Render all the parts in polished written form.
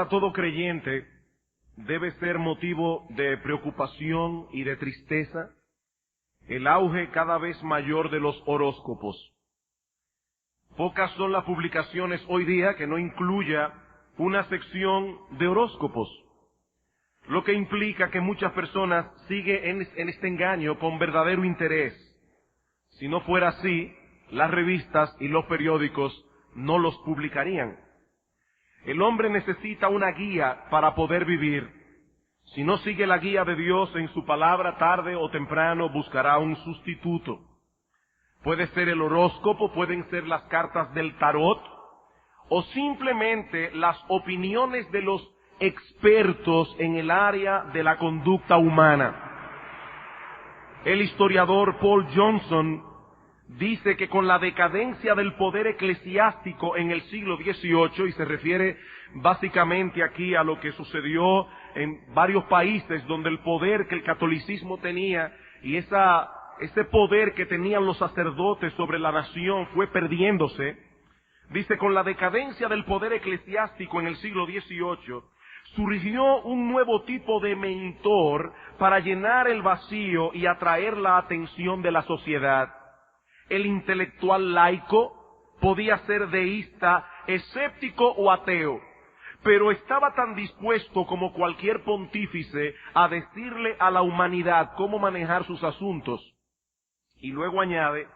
Para todo creyente debe ser motivo de preocupación y de tristeza el auge cada vez mayor de los horóscopos. Pocas son las publicaciones hoy día que no incluya una sección de horóscopos, lo que implica que muchas personas siguen en este engaño con verdadero interés. Si no fuera así, las revistas y los periódicos no los publicarían. El hombre necesita una guía para poder vivir. Si no sigue la guía de Dios en su palabra, tarde o temprano buscará un sustituto. Puede ser el horóscopo, pueden ser las cartas del tarot, o simplemente las opiniones de los expertos en el área de la conducta humana. El historiador Paul Johnson dice que con la decadencia del poder eclesiástico en el siglo XVIII, y se refiere básicamente aquí a lo que sucedió en varios países donde el poder que el catolicismo tenía y ese poder que tenían los sacerdotes sobre la nación fue perdiéndose. Dice, con la decadencia del poder eclesiástico en el siglo XVIII, surgió un nuevo tipo de mentor para llenar el vacío y atraer la atención de la sociedad. El intelectual laico podía ser deísta, escéptico o ateo, pero estaba tan dispuesto como cualquier pontífice a decirle a la humanidad cómo manejar sus asuntos. Y luego añade,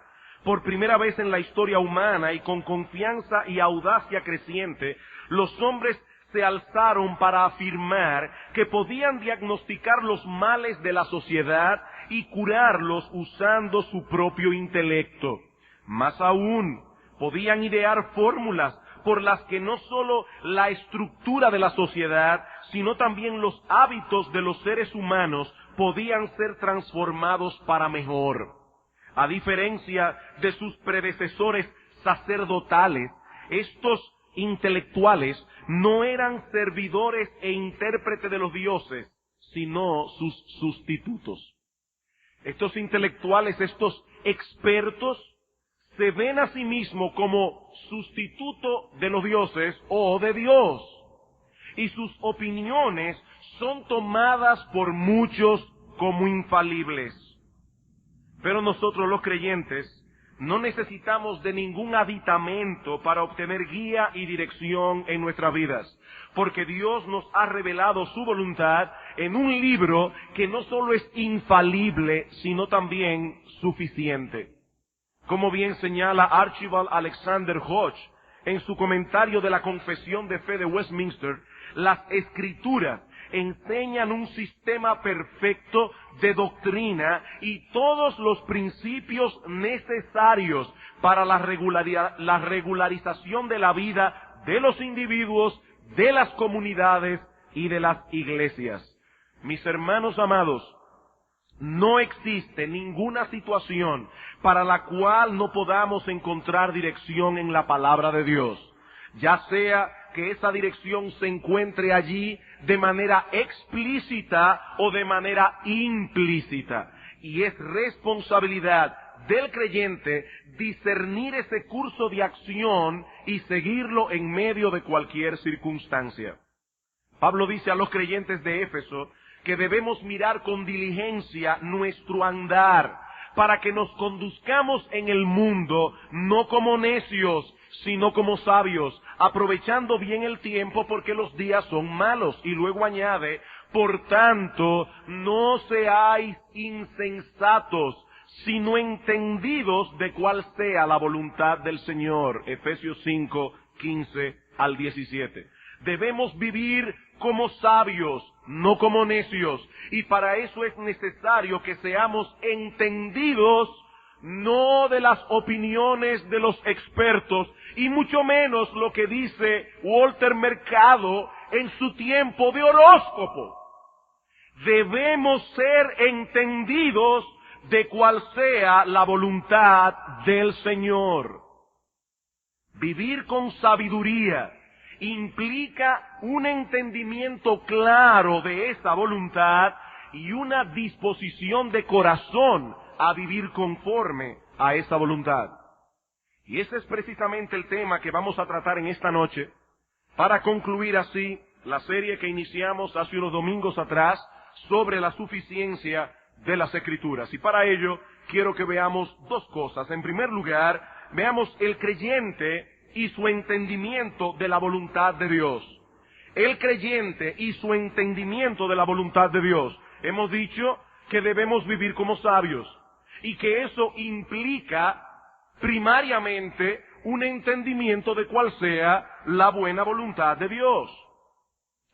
por primera vez en la historia humana y con confianza y audacia creciente, los hombres se alzaron para afirmar que podían diagnosticar los males de la sociedad y curarlos usando su propio intelecto. Más aún, podían idear fórmulas por las que no solo la estructura de la sociedad, sino también los hábitos de los seres humanos podían ser transformados para mejor. A diferencia de sus predecesores sacerdotales, estos intelectuales no eran servidores e intérpretes de los dioses, sino sus sustitutos. Estos intelectuales, estos expertos, se ven a sí mismos como sustituto de los dioses o de Dios. Y sus opiniones son tomadas por muchos como infalibles. Pero nosotros los creyentes no necesitamos de ningún aditamento para obtener guía y dirección en nuestras vidas, porque Dios nos ha revelado su voluntad en un libro que no solo es infalible, sino también suficiente. Como bien señala Archibald Alexander Hodge en su comentario de la Confesión de Fe de Westminster, las Escrituras enseñan un sistema perfecto de doctrina y todos los principios necesarios para la regularización de la vida de los individuos, de las comunidades y de las iglesias. Mis hermanos amados, no existe ninguna situación para la cual no podamos encontrar dirección en la palabra de Dios, ya sea que esa dirección se encuentre allí de manera explícita o de manera implícita. Y es responsabilidad del creyente discernir ese curso de acción y seguirlo en medio de cualquier circunstancia. Pablo dice a los creyentes de Éfeso que debemos mirar con diligencia nuestro andar para que nos conduzcamos en el mundo no como necios, sino como sabios, aprovechando bien el tiempo porque los días son malos. Y luego añade, por tanto, no seáis insensatos, sino entendidos de cuál sea la voluntad del Señor. Efesios 5, 15 al 17. Debemos vivir como sabios, no como necios, y para eso es necesario que seamos entendidos no de las opiniones de los expertos, y mucho menos lo que dice Walter Mercado en su tiempo de horóscopo. Debemos ser entendidos de cuál sea la voluntad del Señor. Vivir con sabiduría implica un entendimiento claro de esa voluntad y una disposición de corazón a vivir conforme a esa voluntad. Y ese es precisamente el tema que vamos a tratar en esta noche, para concluir así la serie que iniciamos hace unos domingos atrás sobre la suficiencia de las Escrituras. Y para ello quiero que veamos dos cosas. En primer lugar, veamos el creyente y su entendimiento de la voluntad de Dios. El creyente y su entendimiento de la voluntad de Dios. Hemos dicho que debemos vivir como sabios y que eso implica primariamente un entendimiento de cuál sea la buena voluntad de Dios.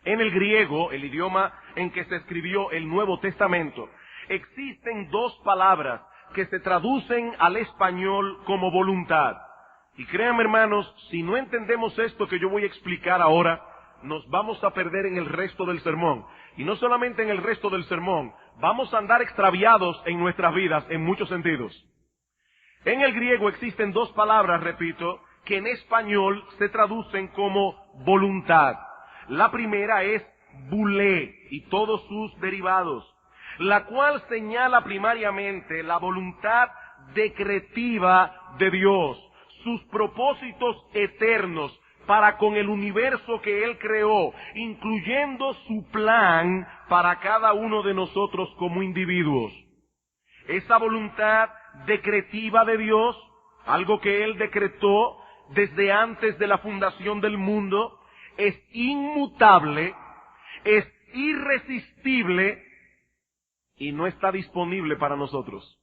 En el griego, el idioma en que se escribió el Nuevo Testamento, existen dos palabras que se traducen al español como voluntad. Y créanme, hermanos, si no entendemos esto que yo voy a explicar ahora, nos vamos a perder en el resto del sermón. Y no solamente en el resto del sermón, vamos a andar extraviados en nuestras vidas en muchos sentidos. En el griego existen dos palabras, repito, que en español se traducen como voluntad. La primera es boulé y todos sus derivados, la cual señala primariamente la voluntad decretiva de Dios, sus propósitos eternos para con el universo que Él creó, incluyendo su plan para cada uno de nosotros como individuos. Esa voluntad decretiva de Dios, algo que Él decretó desde antes de la fundación del mundo, es inmutable, es irresistible y no está disponible para nosotros.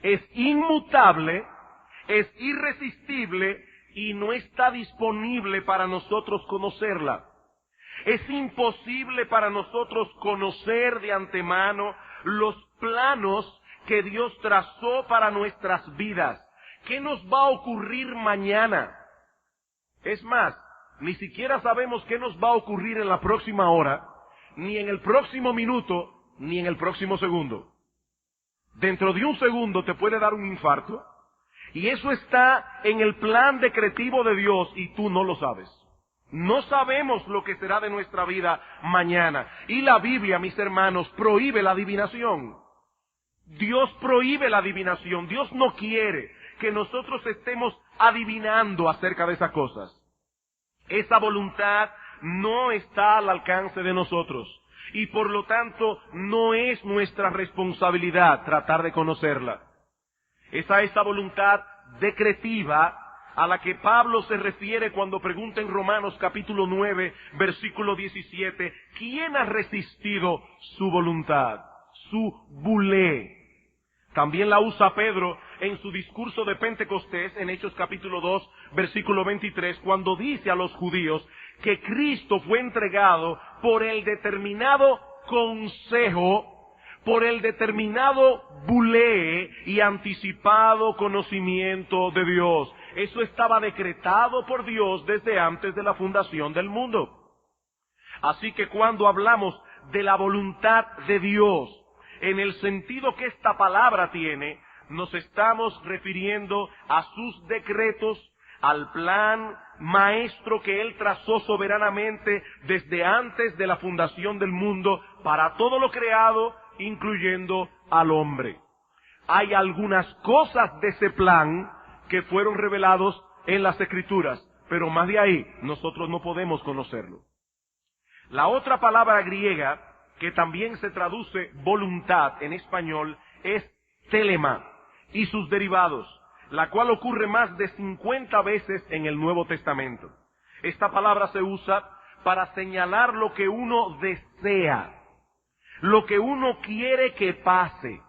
Es inmutable, es irresistible y no está disponible para nosotros conocerla. Es imposible para nosotros conocer de antemano los planos que Dios trazó para nuestras vidas. ¿Qué nos va a ocurrir mañana? Es más, ni siquiera sabemos qué nos va a ocurrir en la próxima hora, ni en el próximo minuto, ni en el próximo segundo. Dentro de un segundo te puede dar un infarto, y eso está en el plan decretivo de Dios y tú no lo sabes. No sabemos lo que será de nuestra vida mañana. Y la Biblia, mis hermanos, prohíbe la adivinación. Dios prohíbe la adivinación. Dios no quiere que nosotros estemos adivinando acerca de esas cosas. Esa voluntad no está al alcance de nosotros. Y por lo tanto, no es nuestra responsabilidad tratar de conocerla. Esa voluntad decretiva a la que Pablo se refiere cuando pregunta en Romanos capítulo 9, versículo 17, ¿quién ha resistido su voluntad? Su boulé. También la usa Pedro en su discurso de Pentecostés, en Hechos capítulo 2, versículo 23, cuando dice a los judíos que Cristo fue entregado por el determinado consejo, por el determinado boulé y anticipado conocimiento de Dios. Eso estaba decretado por Dios desde antes de la fundación del mundo. Así que cuando hablamos de la voluntad de Dios, en el sentido que esta palabra tiene, nos estamos refiriendo a sus decretos, al plan maestro que Él trazó soberanamente desde antes de la fundación del mundo para todo lo creado, incluyendo al hombre. Hay algunas cosas de ese plan que fueron revelados en las Escrituras, pero más de ahí nosotros no podemos conocerlo. La otra palabra griega que también se traduce voluntad en español es telema y sus derivados, la cual ocurre más de 50 veces en el Nuevo Testamento. Esta palabra se usa para señalar lo que uno desea, lo que uno quiere que pase.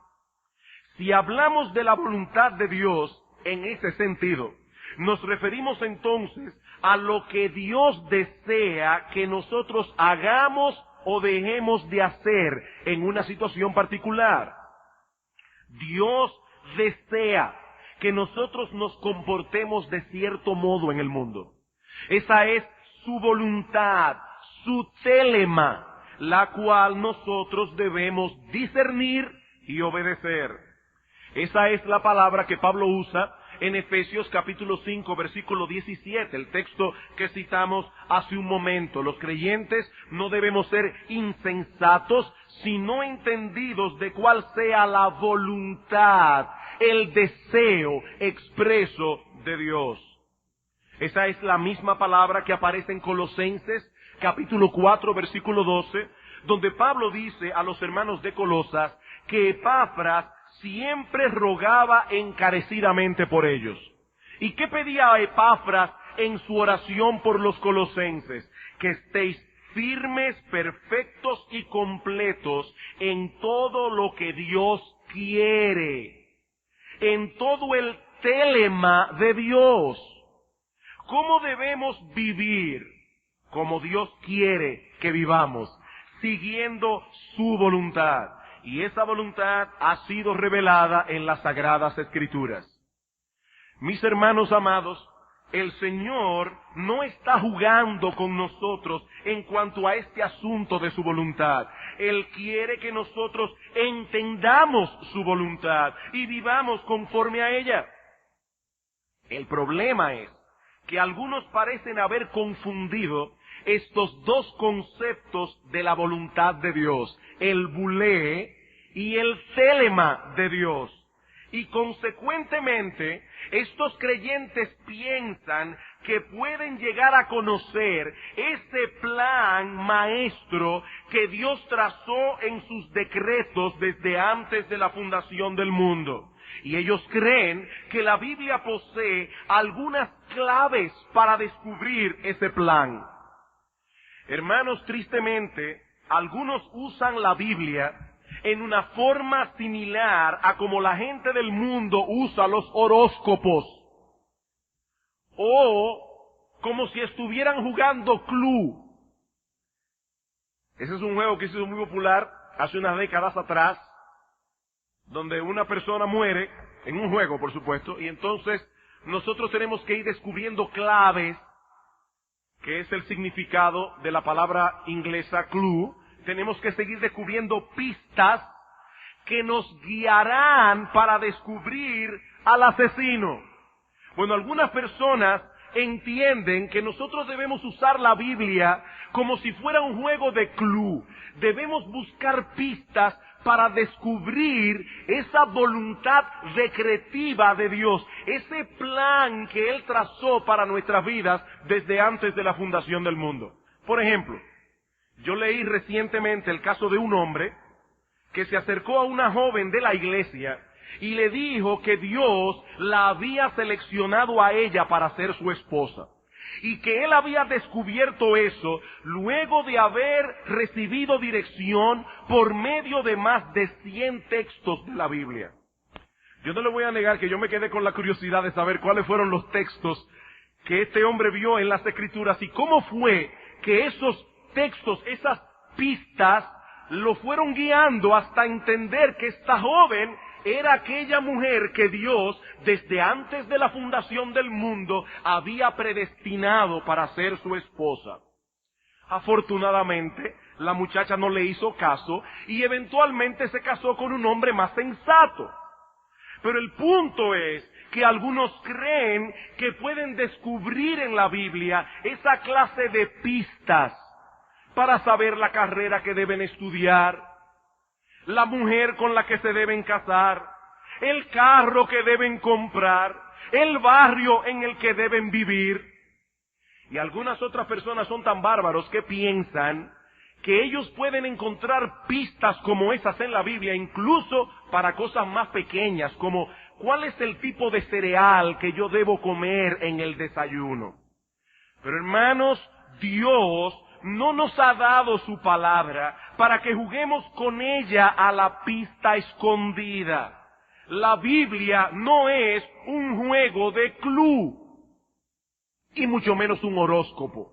Si hablamos de la voluntad de Dios en ese sentido, nos referimos entonces a lo que Dios desea que nosotros hagamos o dejemos de hacer en una situación particular. Dios desea que nosotros nos comportemos de cierto modo en el mundo. Esa es su voluntad, su telema, la cual nosotros debemos discernir y obedecer. Esa es la palabra que Pablo usa en Efesios capítulo 5, versículo 17, el texto que citamos hace un momento. Los creyentes no debemos ser insensatos, sino entendidos de cuál sea la voluntad, el deseo expreso de Dios. Esa es la misma palabra que aparece en Colosenses, capítulo 4, versículo 12, donde Pablo dice a los hermanos de Colosas que Epafras siempre rogaba encarecidamente por ellos. ¿Y qué pedía Epafras en su oración por los colosenses? Que estéis firmes, perfectos y completos en todo lo que Dios quiere, en todo el telema de Dios. ¿Cómo debemos vivir? Como Dios quiere que vivamos, siguiendo su voluntad. Y esa voluntad ha sido revelada en las Sagradas Escrituras. Mis hermanos amados, el Señor no está jugando con nosotros en cuanto a este asunto de su voluntad. Él quiere que nosotros entendamos su voluntad y vivamos conforme a ella. El problema es que algunos parecen haber confundido estos dos conceptos de la voluntad de Dios, el bulé y el telema de Dios. Y consecuentemente, estos creyentes piensan que pueden llegar a conocer ese plan maestro que Dios trazó en sus decretos desde antes de la fundación del mundo. Y ellos creen que la Biblia posee algunas claves para descubrir ese plan. Hermanos, tristemente, algunos usan la Biblia en una forma similar a como la gente del mundo usa los horóscopos. O como si estuvieran jugando Clue. Ese es un juego que se hizo muy popular hace unas décadas atrás, donde una persona muere, en un juego por supuesto, y entonces nosotros tenemos que ir descubriendo claves, que es el significado de la palabra inglesa clue. Tenemos que seguir descubriendo pistas que nos guiarán para descubrir al asesino. Bueno, algunas personas entienden que nosotros debemos usar la Biblia como si fuera un juego de clue. Debemos buscar pistas para descubrir esa voluntad decretiva de Dios, ese plan que Él trazó para nuestras vidas desde antes de la fundación del mundo. Por ejemplo, yo leí recientemente el caso de un hombre que se acercó a una joven de la iglesia y le dijo que Dios la había seleccionado a ella para ser su esposa. Y que él había descubierto eso luego de haber recibido dirección por medio de más de 100 textos de la Biblia. Yo no le voy a negar que yo me quedé con la curiosidad de saber cuáles fueron los textos que este hombre vio en las Escrituras y cómo fue que esos textos, esas pistas, lo fueron guiando hasta entender que esta joven era aquella mujer que Dios, desde antes de la fundación del mundo, había predestinado para ser su esposa. Afortunadamente, la muchacha no le hizo caso y eventualmente se casó con un hombre más sensato. Pero el punto es que algunos creen que pueden descubrir en la Biblia esa clase de pistas para saber la carrera que deben estudiar, la mujer con la que se deben casar, el carro que deben comprar, el barrio en el que deben vivir. Y algunas otras personas son tan bárbaros que piensan que ellos pueden encontrar pistas como esas en la Biblia, incluso para cosas más pequeñas, como cuál es el tipo de cereal que yo debo comer en el desayuno. Pero hermanos, Dios no nos ha dado su palabra para que juguemos con ella a la pista escondida. La Biblia no es un juego de clue, y mucho menos un horóscopo.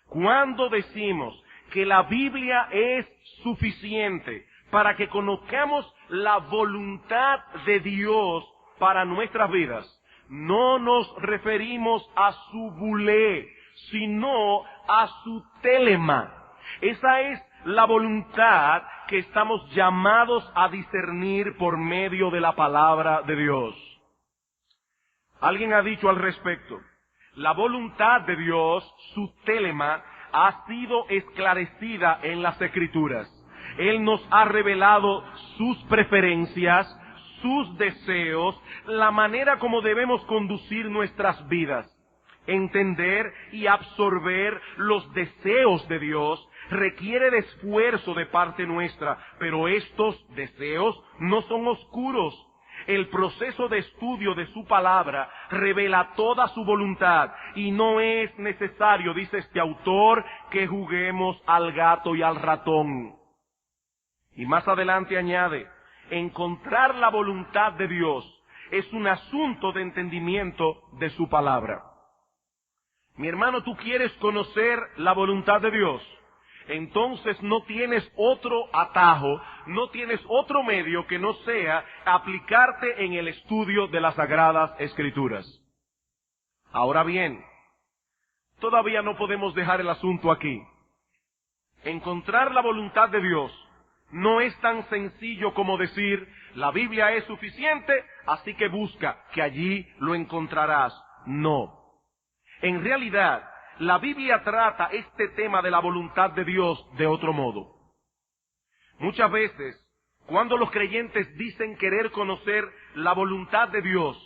Cuando decimos que la Biblia es suficiente para que conozcamos la voluntad de Dios para nuestras vidas, no nos referimos a su bulé, sino a su telema. Esa es la voluntad que estamos llamados a discernir por medio de la palabra de Dios. Alguien ha dicho al respecto, la voluntad de Dios, su telema, ha sido esclarecida en las Escrituras. Él nos ha revelado sus preferencias, sus deseos, la manera como debemos conducir nuestras vidas. entender y absorber los deseos de Dios requiere de esfuerzo de parte nuestra, pero estos deseos no son oscuros. El proceso de estudio de su palabra revela toda su voluntad y no es necesario, dice este autor, que juguemos al gato y al ratón. Y más adelante añade, encontrar la voluntad de Dios es un asunto de entendimiento de su palabra. Mi hermano, tú quieres conocer la voluntad de Dios, entonces no tienes otro atajo, no tienes otro medio que no sea aplicarte en el estudio de las Sagradas Escrituras. Ahora bien, todavía no podemos dejar el asunto aquí. Encontrar la voluntad de Dios no es tan sencillo como decir, la Biblia es suficiente, así que busca, que allí lo encontrarás. No. En realidad, la Biblia trata este tema de la voluntad de Dios de otro modo. Muchas veces, cuando los creyentes dicen querer conocer la voluntad de Dios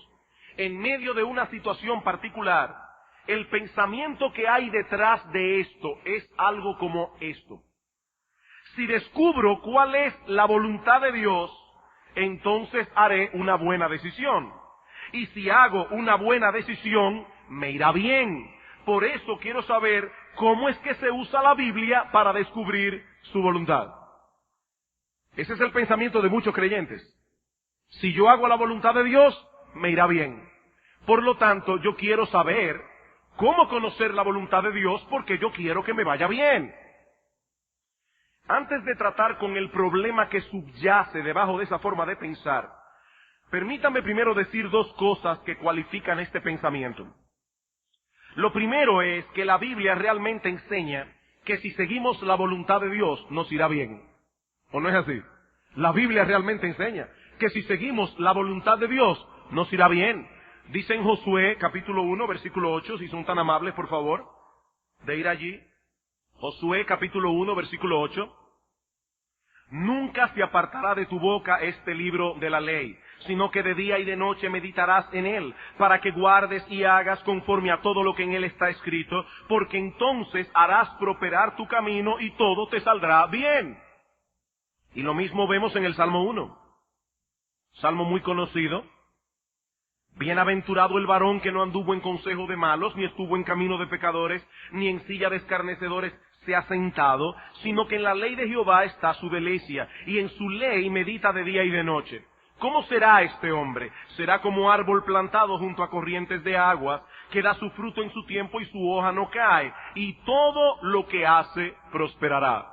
en medio de una situación particular, el pensamiento que hay detrás de esto es algo como esto. Si descubro cuál es la voluntad de Dios, entonces haré una buena decisión. Y si hago una buena decisión, me irá bien. Por eso quiero saber cómo es que se usa la Biblia para descubrir su voluntad. Ese es el pensamiento de muchos creyentes. Si yo hago la voluntad de Dios, me irá bien. Por lo tanto, yo quiero saber cómo conocer la voluntad de Dios porque yo quiero que me vaya bien. Antes de tratar con el problema que subyace debajo de esa forma de pensar, permítame primero decir dos cosas que cualifican este pensamiento. Lo primero es que la Biblia realmente enseña que si seguimos la voluntad de Dios nos irá bien. ¿O no es así? La Biblia realmente enseña que si seguimos la voluntad de Dios nos irá bien. Dice en Josué capítulo 1 versículo 8, si son tan amables por favor de ir allí. Josué capítulo 1 versículo 8. Nunca se apartará de tu boca este libro de la ley, sino que de día y de noche meditarás en él, para que guardes y hagas conforme a todo lo que en él está escrito, porque entonces harás prosperar tu camino y todo te saldrá bien. Y lo mismo vemos en el Salmo 1. Salmo muy conocido. Bienaventurado el varón que no anduvo en consejo de malos, ni estuvo en camino de pecadores, ni en silla de escarnecedores se ha sentado, sino que en la ley de Jehová está su delicia, y en su ley medita de día y de noche. ¿Cómo será este hombre? Será como árbol plantado junto a corrientes de aguas, que da su fruto en su tiempo y su hoja no cae, y todo lo que hace prosperará.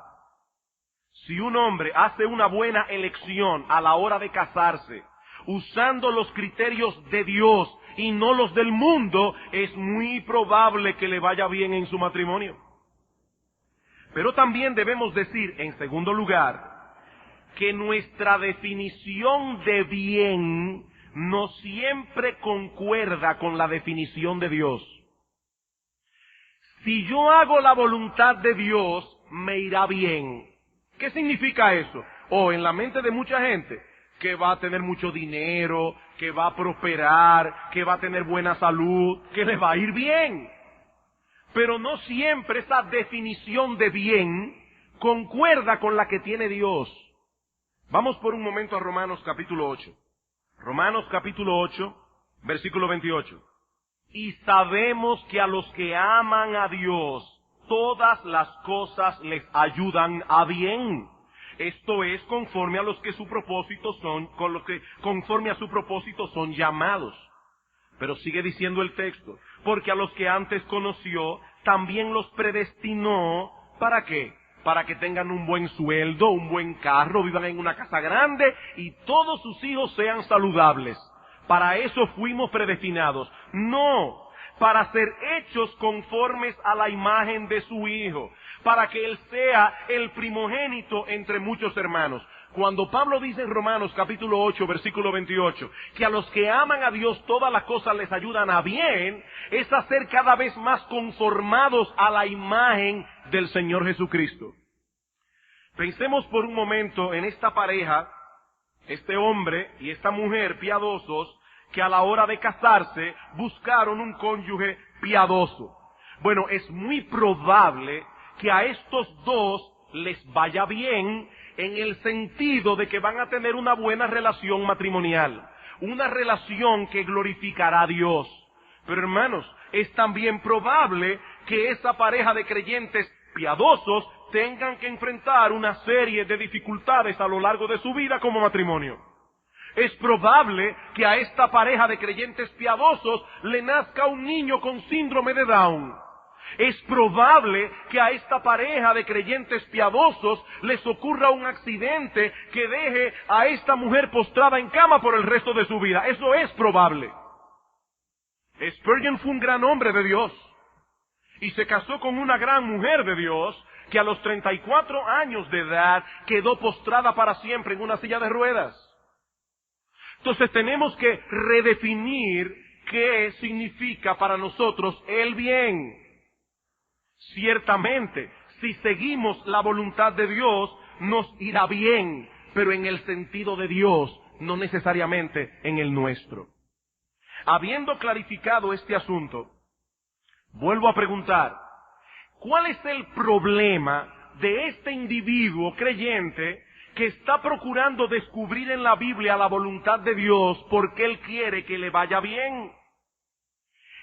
Si un hombre hace una buena elección a la hora de casarse, usando los criterios de Dios y no los del mundo, es muy probable que le vaya bien en su matrimonio. Pero también debemos decir, en segundo lugar, que nuestra definición de bien no siempre concuerda con la definición de Dios. Si yo hago la voluntad de Dios, me irá bien. ¿Qué significa eso? En la mente de mucha gente, que va a tener mucho dinero, que va a prosperar, que va a tener buena salud, que le va a ir bien. Pero no siempre esa definición de bien concuerda con la que tiene Dios. Vamos por un momento a Romanos capítulo 8. Romanos capítulo 8, versículo 28. Y sabemos que a los que aman a Dios, todas las cosas les ayudan a bien. Esto es conforme a los que su propósito son, conforme a su propósito son llamados. Pero sigue diciendo el texto, porque a los que antes conoció, también los predestinó, ¿para qué? Para que tengan un buen sueldo, un buen carro, vivan en una casa grande y todos sus hijos sean saludables. Para eso fuimos predestinados. No, para ser hechos conformes a la imagen de su Hijo, para que Él sea el primogénito entre muchos hermanos. Cuando Pablo dice en Romanos capítulo 8, versículo 28, que a los que aman a Dios todas las cosas les ayudan a bien, es a ser cada vez más conformados a la imagen del Señor Jesucristo. Pensemos por un momento en esta pareja, este hombre y esta mujer piadosos, que a la hora de casarse buscaron un cónyuge piadoso. Bueno, es muy probable que a estos dos les vaya bien en el sentido de que van a tener una buena relación matrimonial, una relación que glorificará a Dios. Pero hermanos, es también probable que esa pareja de creyentes piadosos tengan que enfrentar una serie de dificultades a lo largo de su vida como matrimonio. Es probable que a esta pareja de creyentes piadosos le nazca un niño con síndrome de Down. Es probable que a esta pareja de creyentes piadosos les ocurra un accidente que deje a esta mujer postrada en cama por el resto de su vida. Eso es probable. Spurgeon fue un gran hombre de Dios y se casó con una gran mujer de Dios que a los 34 años de edad quedó postrada para siempre en una silla de ruedas. Entonces tenemos que redefinir qué significa para nosotros el bien. Ciertamente, si seguimos la voluntad de Dios, nos irá bien, pero en el sentido de Dios, no necesariamente en el nuestro. Habiendo clarificado este asunto, vuelvo a preguntar, ¿cuál es el problema de este individuo creyente que está procurando descubrir en la Biblia la voluntad de Dios porque él quiere que le vaya bien?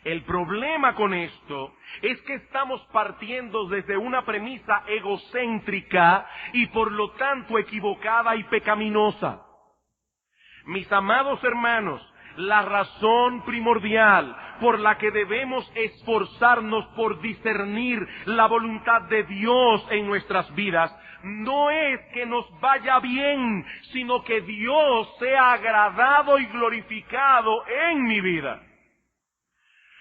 El problema con esto es que estamos partiendo desde una premisa egocéntrica y por lo tanto equivocada y pecaminosa. Mis amados hermanos, la razón primordial por la que debemos esforzarnos por discernir la voluntad de Dios en nuestras vidas no es que nos vaya bien, sino que Dios sea agradado y glorificado en mi vida.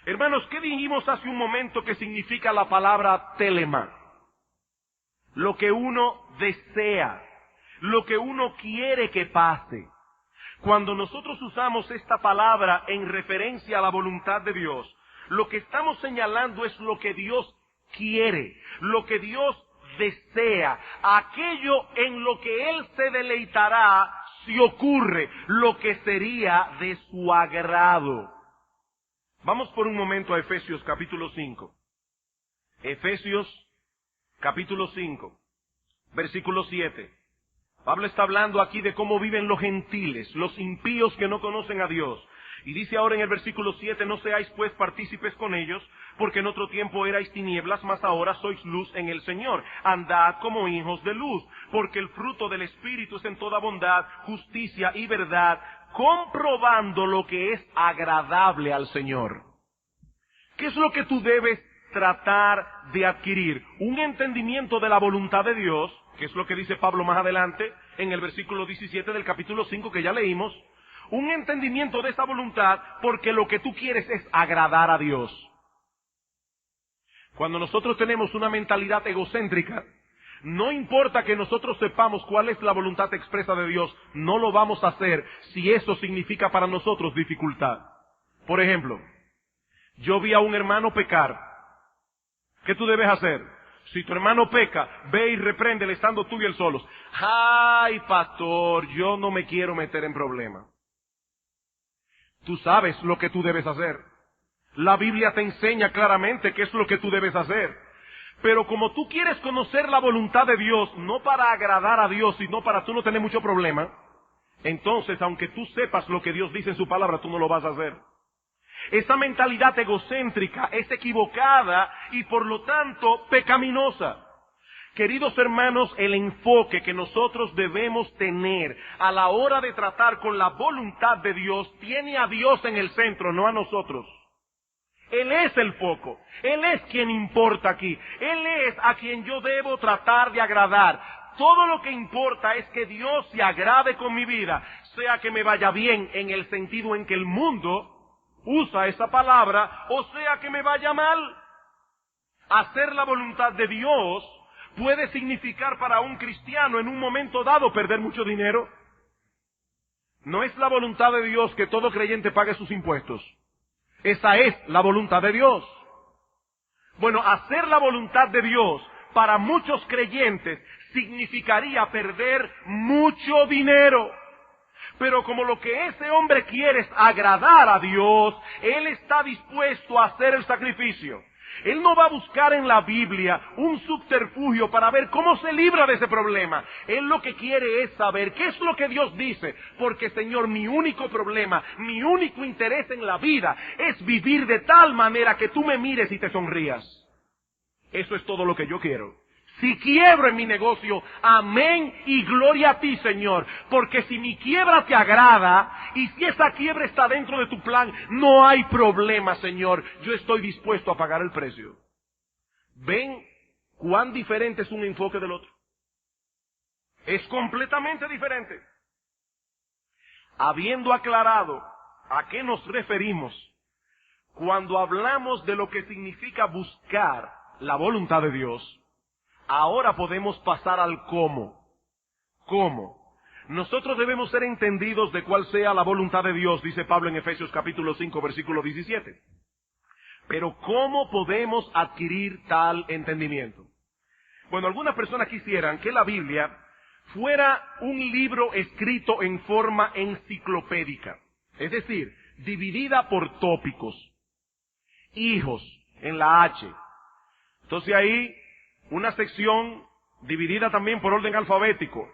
Hermanos, ¿qué dijimos hace un momento que significa la palabra telema? Lo que uno desea, lo que uno quiere que pase. Cuando nosotros usamos esta palabra en referencia a la voluntad de Dios, lo que estamos señalando es lo que Dios quiere, lo que Dios desea, aquello en lo que Él se deleitará si ocurre, lo que sería de su agrado. Vamos por un momento a Efesios capítulo 5. Efesios capítulo 5, versículo 7. Pablo está hablando aquí de cómo viven los gentiles, los impíos que no conocen a Dios. Y dice ahora en el versículo 7, no seáis pues partícipes con ellos, porque en otro tiempo erais tinieblas, mas ahora sois luz en el Señor. Andad como hijos de luz, porque el fruto del Espíritu es en toda bondad, justicia y verdad, comprobando lo que es agradable al Señor. ¿Qué es lo que tú debes tratar de adquirir? Un entendimiento de la voluntad de Dios, que es lo que dice Pablo más adelante, en el versículo 17 del capítulo 5 que ya leímos. Un entendimiento de esa voluntad, porque lo que tú quieres es agradar a Dios. Cuando nosotros tenemos una mentalidad egocéntrica, no importa que nosotros sepamos cuál es la voluntad expresa de Dios, no lo vamos a hacer si eso significa para nosotros dificultad. Por ejemplo, yo vi a un hermano pecar. ¿Qué tú debes hacer? Si tu hermano peca, ve y repréndele estando tú y él solos. Ay, pastor, yo no me quiero meter en problemas. Tú sabes lo que tú debes hacer. La Biblia te enseña claramente qué es lo que tú debes hacer. Pero como tú quieres conocer la voluntad de Dios, no para agradar a Dios, sino para tú no tener mucho problema, entonces, aunque tú sepas lo que Dios dice en su palabra, tú no lo vas a hacer. Esa mentalidad egocéntrica es equivocada y por lo tanto pecaminosa. Queridos hermanos, el enfoque que nosotros debemos tener a la hora de tratar con la voluntad de Dios tiene a Dios en el centro, no a nosotros. Él es el foco, Él es quien importa aquí, Él es a quien yo debo tratar de agradar. Todo lo que importa es que Dios se agrade con mi vida, sea que me vaya bien en el sentido en que el mundo usa esa palabra, o sea que me vaya mal. Hacer la voluntad de Dios puede significar para un cristiano en un momento dado perder mucho dinero. No es la voluntad de Dios que todo creyente pague sus impuestos. Esa es la voluntad de Dios. Bueno, hacer la voluntad de Dios para muchos creyentes significaría perder mucho dinero. Pero como lo que ese hombre quiere es agradar a Dios, él está dispuesto a hacer el sacrificio. Él no va a buscar en la Biblia un subterfugio para ver cómo se libra de ese problema. Él lo que quiere es saber qué es lo que Dios dice. Porque, Señor, mi único problema, mi único interés en la vida es vivir de tal manera que tú me mires y te sonrías. Eso es todo lo que yo quiero. Si quiebro en mi negocio, amén y gloria a ti, Señor. Porque si mi quiebra te agrada y si esa quiebra está dentro de tu plan, no hay problema, Señor. Yo estoy dispuesto a pagar el precio. ¿Ven cuán diferente es un enfoque del otro? Es completamente diferente. Habiendo aclarado a qué nos referimos cuando hablamos de lo que significa buscar la voluntad de Dios, ahora podemos pasar al cómo. ¿Cómo? Nosotros debemos ser entendidos de cuál sea la voluntad de Dios, dice Pablo en Efesios capítulo 5, versículo 17. Pero ¿cómo podemos adquirir tal entendimiento? Bueno, algunas personas quisieran que la Biblia fuera un libro escrito en forma enciclopédica, es decir, dividida por tópicos. Hijos, en la H. Entonces ahí una sección dividida también por orden alfabético.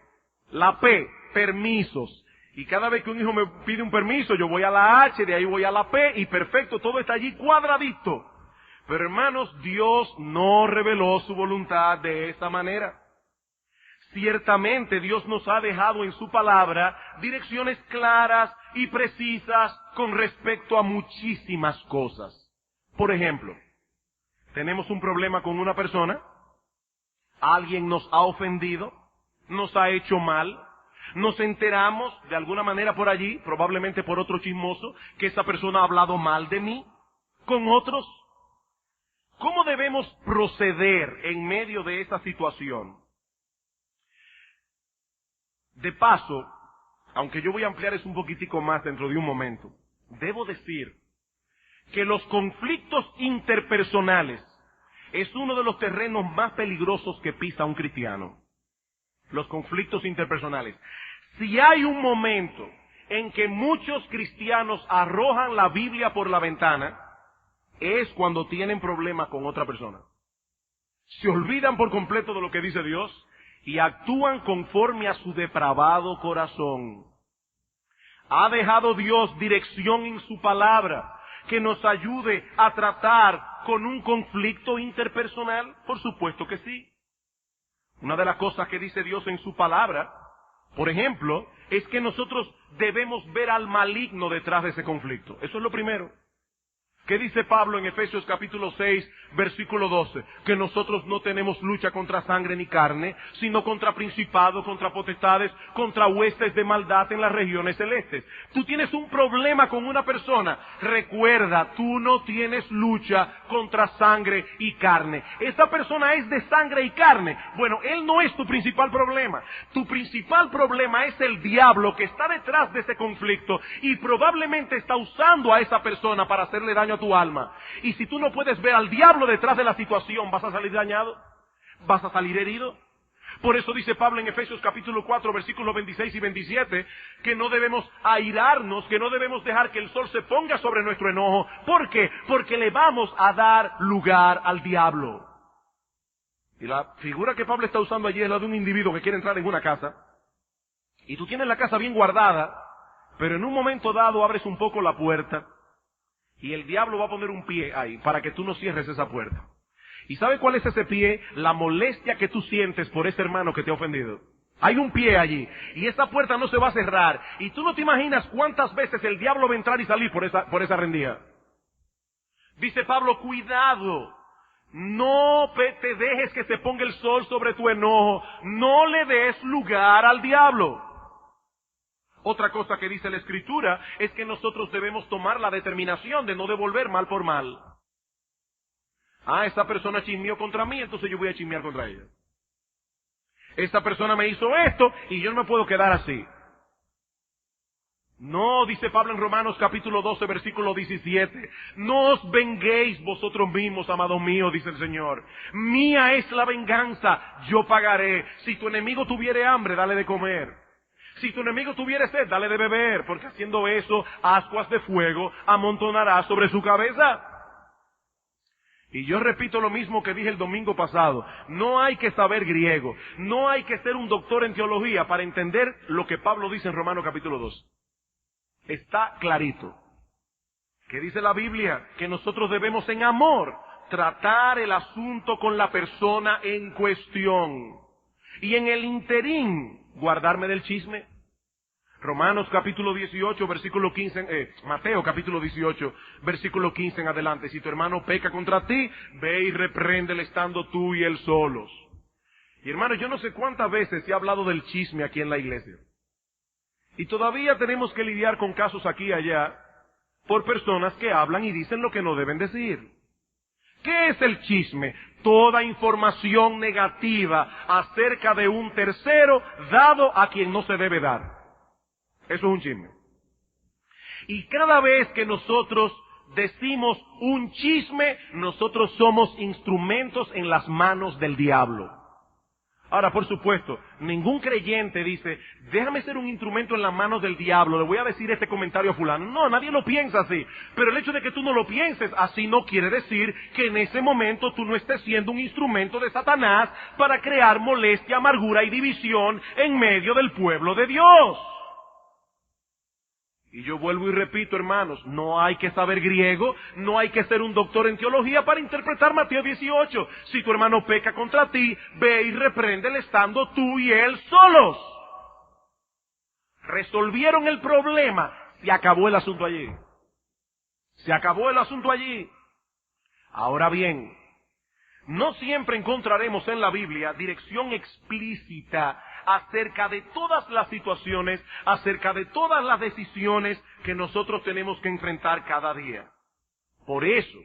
La P, permisos. Y cada vez que un hijo me pide un permiso, yo voy a la H, de ahí voy a la P, y perfecto, todo está allí cuadradito. Pero hermanos, Dios no reveló su voluntad de esa manera. Ciertamente Dios nos ha dejado en su palabra direcciones claras y precisas con respecto a muchísimas cosas. Por ejemplo, tenemos un problema con una persona, alguien nos ha ofendido, nos ha hecho mal, nos enteramos de alguna manera por allí, probablemente por otro chismoso, que esa persona ha hablado mal de mí, con otros. ¿Cómo debemos proceder en medio de esa situación? De paso, aunque yo voy a ampliar eso un poquitico más dentro de un momento, debo decir que los conflictos interpersonales es uno de los terrenos más peligrosos que pisa un cristiano. Los conflictos interpersonales. Si hay un momento en que muchos cristianos arrojan la Biblia por la ventana, es cuando tienen problemas con otra persona. Se olvidan por completo de lo que dice Dios y actúan conforme a su depravado corazón. ¿Ha dejado Dios dirección en su palabra que nos ayude a tratar con un conflicto interpersonal? Por supuesto que sí. Una de las cosas que dice Dios en su palabra, por ejemplo, es que nosotros debemos ver al maligno detrás de ese conflicto. Eso es lo primero. ¿Qué dice Pablo en Efesios capítulo 6, versículo 12? Que nosotros no tenemos lucha contra sangre ni carne, sino contra principados, contra potestades, contra huestes de maldad en las regiones celestes. Tú tienes un problema con una persona. Recuerda, tú no tienes lucha contra sangre y carne. Esa persona es de sangre y carne. Bueno, él no es tu principal problema. Tu principal problema es el diablo que está detrás de ese conflicto y probablemente está usando a esa persona para hacerle daño a tu alma. Y si tú no puedes ver al diablo detrás de la situación, ¿vas a salir dañado? ¿Vas a salir herido? Por eso dice Pablo en Efesios capítulo 4, versículos 26 y 27, que no debemos airarnos, que no debemos dejar que el sol se ponga sobre nuestro enojo. ¿Por qué? Porque le vamos a dar lugar al diablo. Y la figura que Pablo está usando allí es la de un individuo que quiere entrar en una casa, y tú tienes la casa bien guardada, pero en un momento dado abres un poco la puerta, y el diablo va a poner un pie ahí para que tú no cierres esa puerta. ¿Y sabe cuál es ese pie? La molestia que tú sientes por ese hermano que te ha ofendido. Hay un pie allí y esa puerta no se va a cerrar. Y tú no te imaginas cuántas veces el diablo va a entrar y salir por esa rendija. Dice Pablo, cuidado. No te dejes que se ponga el sol sobre tu enojo. No le des lugar al diablo. Otra cosa que dice la Escritura es que nosotros debemos tomar la determinación de no devolver mal por mal. Ah, esta persona chismeó contra mí, entonces yo voy a chismear contra ella. Esta persona me hizo esto y yo no me puedo quedar así. No, dice Pablo en Romanos capítulo 12, versículo 17. No os venguéis vosotros mismos, amados míos, dice el Señor. Mía es la venganza, yo pagaré. Si tu enemigo tuviere hambre, dale de comer. Si tu enemigo tuviere sed, dale de beber, porque haciendo eso, ascuas de fuego amontonará sobre su cabeza. Y yo repito lo mismo que dije el domingo pasado. No hay que saber griego, no hay que ser un doctor en teología para entender lo que Pablo dice en Romanos capítulo 2. Está clarito. ¿Qué dice la Biblia? Que nosotros debemos en amor tratar el asunto con la persona en cuestión. Y en el interín, guardarme del chisme. Romanos capítulo 18, versículo 15, Mateo capítulo 18, versículo 15 en adelante. Si tu hermano peca contra ti, ve y repréndele estando tú y él solos. Y hermano, yo no sé cuántas veces se ha hablado del chisme aquí en la iglesia. Y todavía tenemos que lidiar con casos aquí y allá por personas que hablan y dicen lo que no deben decir. ¿Qué es el chisme? Toda información negativa acerca de un tercero dado a quien no se debe dar. Eso es un chisme. Y cada vez que nosotros decimos un chisme, nosotros somos instrumentos en las manos del diablo. Ahora, por supuesto, ningún creyente dice, déjame ser un instrumento en las manos del diablo, le voy a decir este comentario a fulano. No, nadie lo piensa así. Pero el hecho de que tú no lo pienses así no quiere decir que en ese momento tú no estés siendo un instrumento de Satanás para crear molestia, amargura y división en medio del pueblo de Dios. Y yo vuelvo y repito, hermanos, no hay que saber griego, no hay que ser un doctor en teología para interpretar Mateo 18. Si tu hermano peca contra ti, ve y repréndele estando tú y él solos. Resolvieron el problema, se acabó el asunto allí. Se acabó el asunto allí. Ahora bien, no siempre encontraremos en la Biblia dirección explícita acerca de todas las situaciones, acerca de todas las decisiones que nosotros tenemos que enfrentar cada día. Por eso,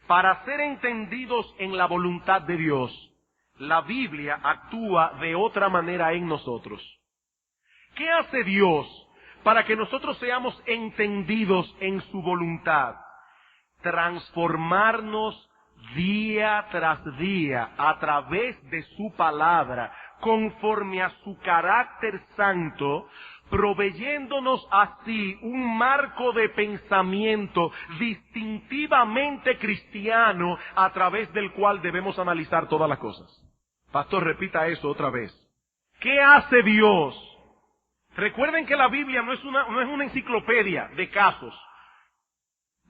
para ser entendidos en la voluntad de Dios, la Biblia actúa de otra manera en nosotros. ¿Qué hace Dios para que nosotros seamos entendidos en su voluntad? Transformarnos día tras día a través de su palabra, conforme a su carácter santo, proveyéndonos así un marco de pensamiento distintivamente cristiano a través del cual debemos analizar todas las cosas. Pastor, repita eso otra vez. ¿Qué hace Dios? Recuerden que la Biblia no es una enciclopedia de casos.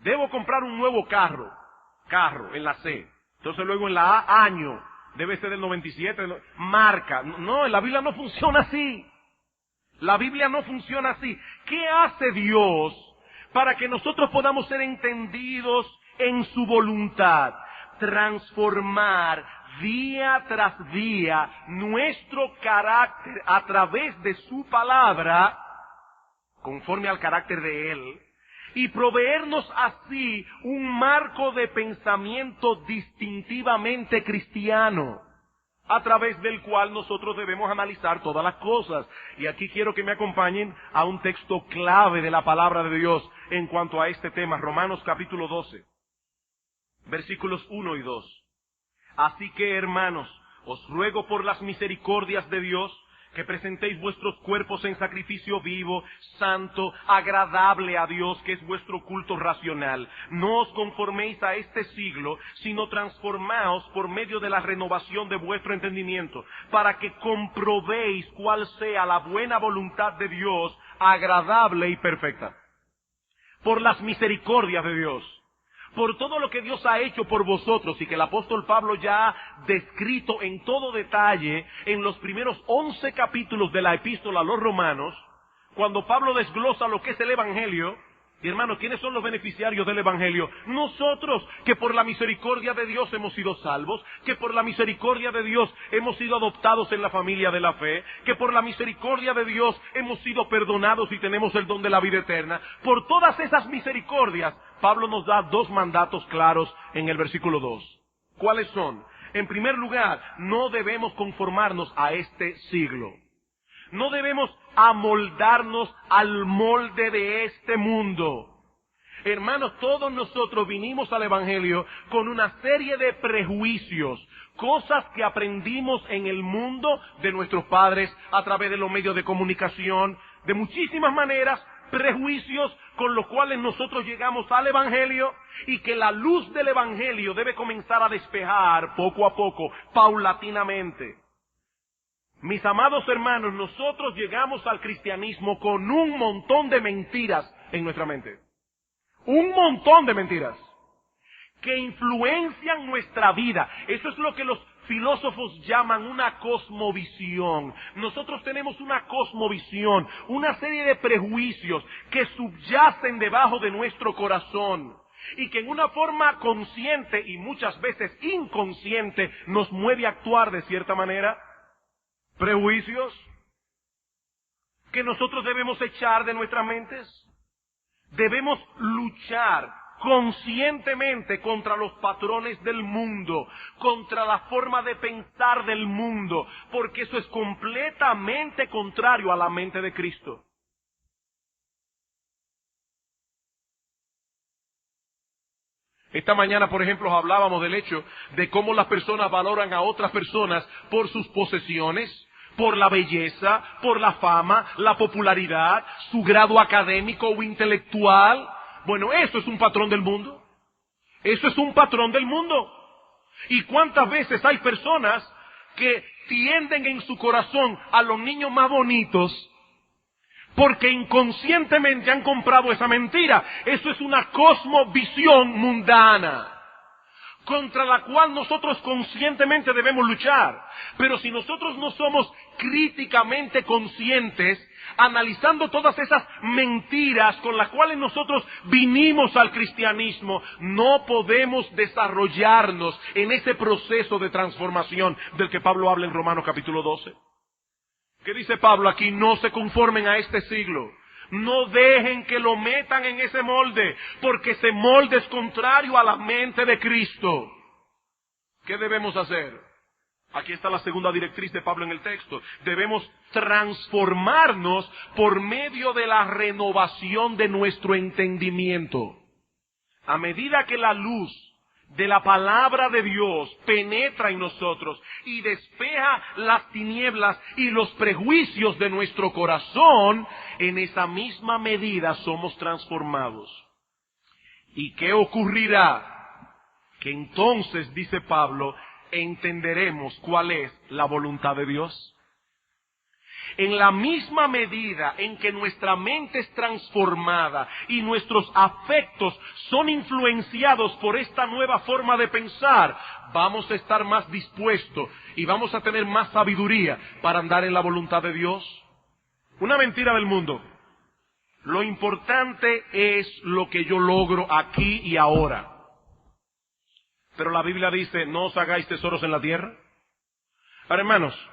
Debo comprar un nuevo carro en la C. Entonces luego en la A, año. Debe ser del 97, marca. No, la Biblia no funciona así. La Biblia no funciona así. ¿Qué hace Dios para que nosotros podamos ser entendidos en su voluntad? Transformar día tras día nuestro carácter a través de su palabra, conforme al carácter de Él, y proveernos así un marco de pensamiento distintivamente cristiano, a través del cual nosotros debemos analizar todas las cosas. Y aquí quiero que me acompañen a un texto clave de la palabra de Dios en cuanto a este tema, Romanos capítulo 12, versículos 1 y 2. Así que, hermanos, os ruego por las misericordias de Dios, que presentéis vuestros cuerpos en sacrificio vivo, santo, agradable a Dios, que es vuestro culto racional. No os conforméis a este siglo, sino transformaos por medio de la renovación de vuestro entendimiento, para que comprobéis cuál sea la buena voluntad de Dios, agradable y perfecta. Por las misericordias de Dios, por todo lo que Dios ha hecho por vosotros y que el apóstol Pablo ya ha descrito en todo detalle en los primeros 11 capítulos de la epístola a los Romanos, cuando Pablo desglosa lo que es el Evangelio. Y hermanos, ¿quiénes son los beneficiarios del Evangelio? Nosotros, que por la misericordia de Dios hemos sido salvos, que por la misericordia de Dios hemos sido adoptados en la familia de la fe, que por la misericordia de Dios hemos sido perdonados y tenemos el don de la vida eterna. Por todas esas misericordias, Pablo nos da dos mandatos claros en el versículo 2. ¿Cuáles son? En primer lugar, no debemos conformarnos a este siglo. No debemos amoldarnos al molde de este mundo. Hermanos, todos nosotros vinimos al Evangelio con una serie de prejuicios, cosas que aprendimos en el mundo de nuestros padres, a través de los medios de comunicación, de muchísimas maneras, prejuicios con los cuales nosotros llegamos al Evangelio, y que la luz del Evangelio debe comenzar a despejar poco a poco, paulatinamente. Mis amados hermanos, nosotros llegamos al cristianismo con un montón de mentiras en nuestra mente. Un montón de mentiras que influencian nuestra vida. Eso es lo que los filósofos llaman una cosmovisión. Nosotros tenemos una cosmovisión, una serie de prejuicios que subyacen debajo de nuestro corazón y que en una forma consciente y muchas veces inconsciente nos mueve a actuar de cierta manera. Prejuicios que nosotros debemos echar de nuestras mentes. Debemos luchar conscientemente contra los patrones del mundo, contra la forma de pensar del mundo, porque eso es completamente contrario a la mente de Cristo. Esta mañana, por ejemplo, hablábamos del hecho de cómo las personas valoran a otras personas por sus posesiones, por la belleza, por la fama, la popularidad, su grado académico o intelectual. Bueno, eso es un patrón del mundo. Eso es un patrón del mundo. ¿Y cuántas veces hay personas que tienden en su corazón a los niños más bonitos porque inconscientemente han comprado esa mentira? Eso es una cosmovisión mundana contra la cual nosotros conscientemente debemos luchar. Pero si nosotros no somos críticamente conscientes, analizando todas esas mentiras con las cuales nosotros vinimos al cristianismo, no podemos desarrollarnos en ese proceso de transformación del que Pablo habla en Romanos capítulo 12. ¿Qué dice Pablo aquí? No se conformen a este siglo. No dejen que lo metan en ese molde, porque ese molde es contrario a la mente de Cristo. ¿Qué debemos hacer? Aquí está la segunda directriz de Pablo en el texto. Debemos transformarnos por medio de la renovación de nuestro entendimiento. A medida que la luz de la palabra de Dios penetra en nosotros y despeja las tinieblas y los prejuicios de nuestro corazón, en esa misma medida somos transformados. ¿Y qué ocurrirá? Que entonces, dice Pablo, entenderemos cuál es la voluntad de Dios. En la misma medida en que nuestra mente es transformada y nuestros afectos son influenciados por esta nueva forma de pensar, vamos a estar más dispuestos y vamos a tener más sabiduría para andar en la voluntad de Dios. Una mentira del mundo. Lo importante es lo que yo logro aquí y ahora. Pero la Biblia dice, no os hagáis tesoros en la tierra. Ahora, hermanos,